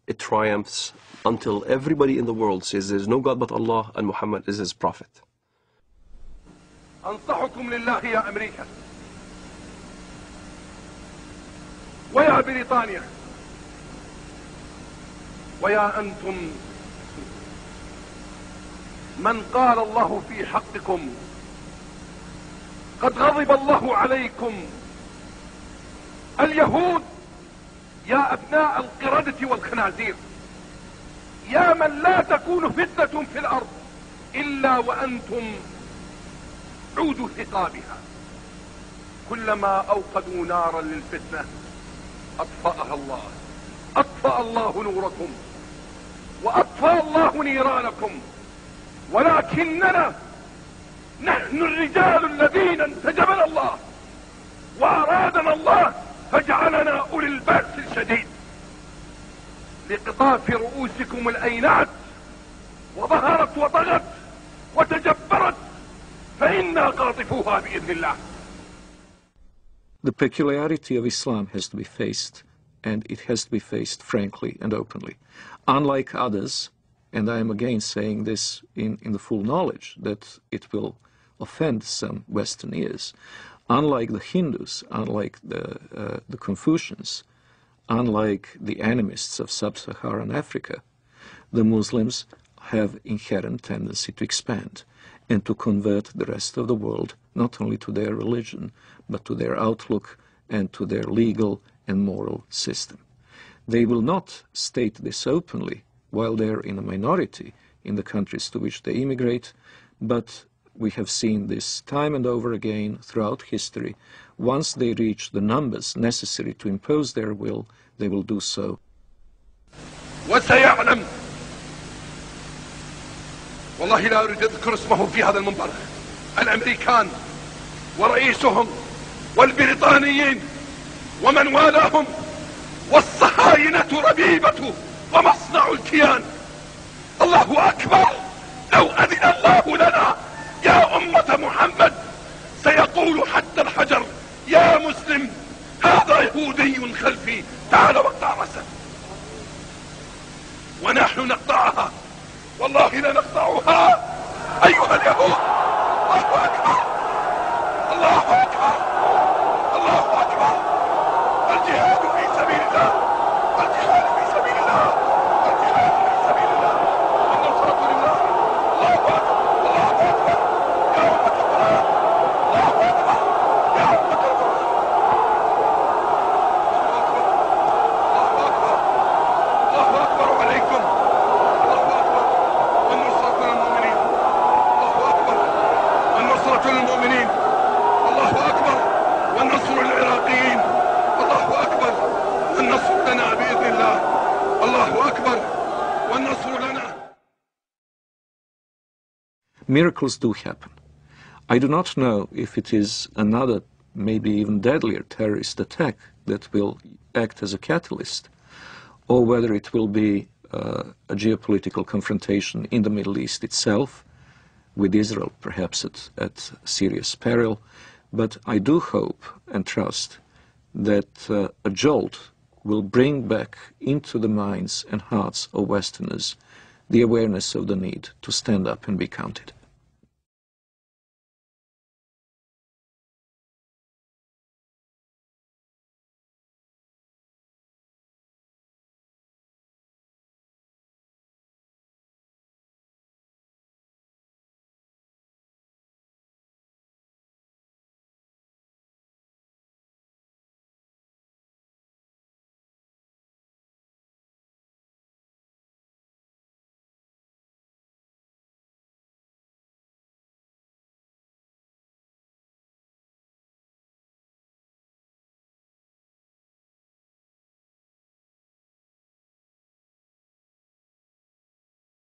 it triumphs, until everybody in the world says there is no God but Allah and Muhammad is his prophet. أنصحكم لله يا أمريكا ويا بريطانيا ويا أنتم من قال الله في حقكم قد غضب الله عليكم اليهود يا أبناء القردة والخنازير يا من لا تكون فتنة في الأرض إلا وأنتم عود ثقابها كلما أوقدوا نارا للفتنة أطفأها الله أطفأ الله نوركم وأطفأ الله نيرانكم ولكننا نحن الرجال الذين انتجبنا الله وأرادنا الله فجعلنا أولي البأس الشديد لقطاف رؤوسكم الأينعت وظهرت وطغت وتجبرت فإنا قاطفوها بإذن الله. The peculiarity of Islam has to be faced, and it has to be faced frankly and openly. Unlike others, and I am again saying this in the full knowledge that it will offend some Western ears, unlike the Hindus, unlike the Confucians, unlike the animists of sub-Saharan Africa, the Muslims have inherent tendency to expand and to convert the rest of the world not only to their religion, but to their outlook and to their legal and moral system. They will not state this openly while they're in a minority in the countries to which they immigrate, but we have seen this time and over again throughout history. Once they reach the numbers necessary to impose their will, they will do so. وسيعلم والله لا أريد أذكر اسمه في هذا المنبر الأمريكان ورئيسهم والبريطانيين ومن والاهم والصهاينة ربيبة ومصنع الكيان. الله أكبر لو أذن الله لنا يا أمة محمد سيقول حتى الحجر يا مسلم هذا يهودي خلفي تعال واقطع رأسه ونحن نقطعها والله لا نقطعها أيها اليهود. الله أكبر الله أكبر الله أكبر الجهاد في سبيل الله الجهاد في سبيل الله الجهاد في سبيل الله والنصرة لله. الله أكبر الله أكبر يا أمة القرآن الله أكبر يا أمة القرآن الله أكبر الله أكبر عليكم الله أكبر والنصرة للمؤمنين الله أكبر والنصرة للمؤمنين الله أكبر والنصر للعراقيين الله أكبر والنصر لنا بإذن الله الله أكبر والنصر لنا. Miracles do happen. I do not know if it is another, maybe even deadlier terrorist attack that will act as a catalyst, or whether it will be a geopolitical confrontation in the Middle East itself, with Israel perhaps at serious peril. But I do hope and trust that a jolt will bring back into the minds and hearts of Westerners the awareness of the need to stand up and be counted.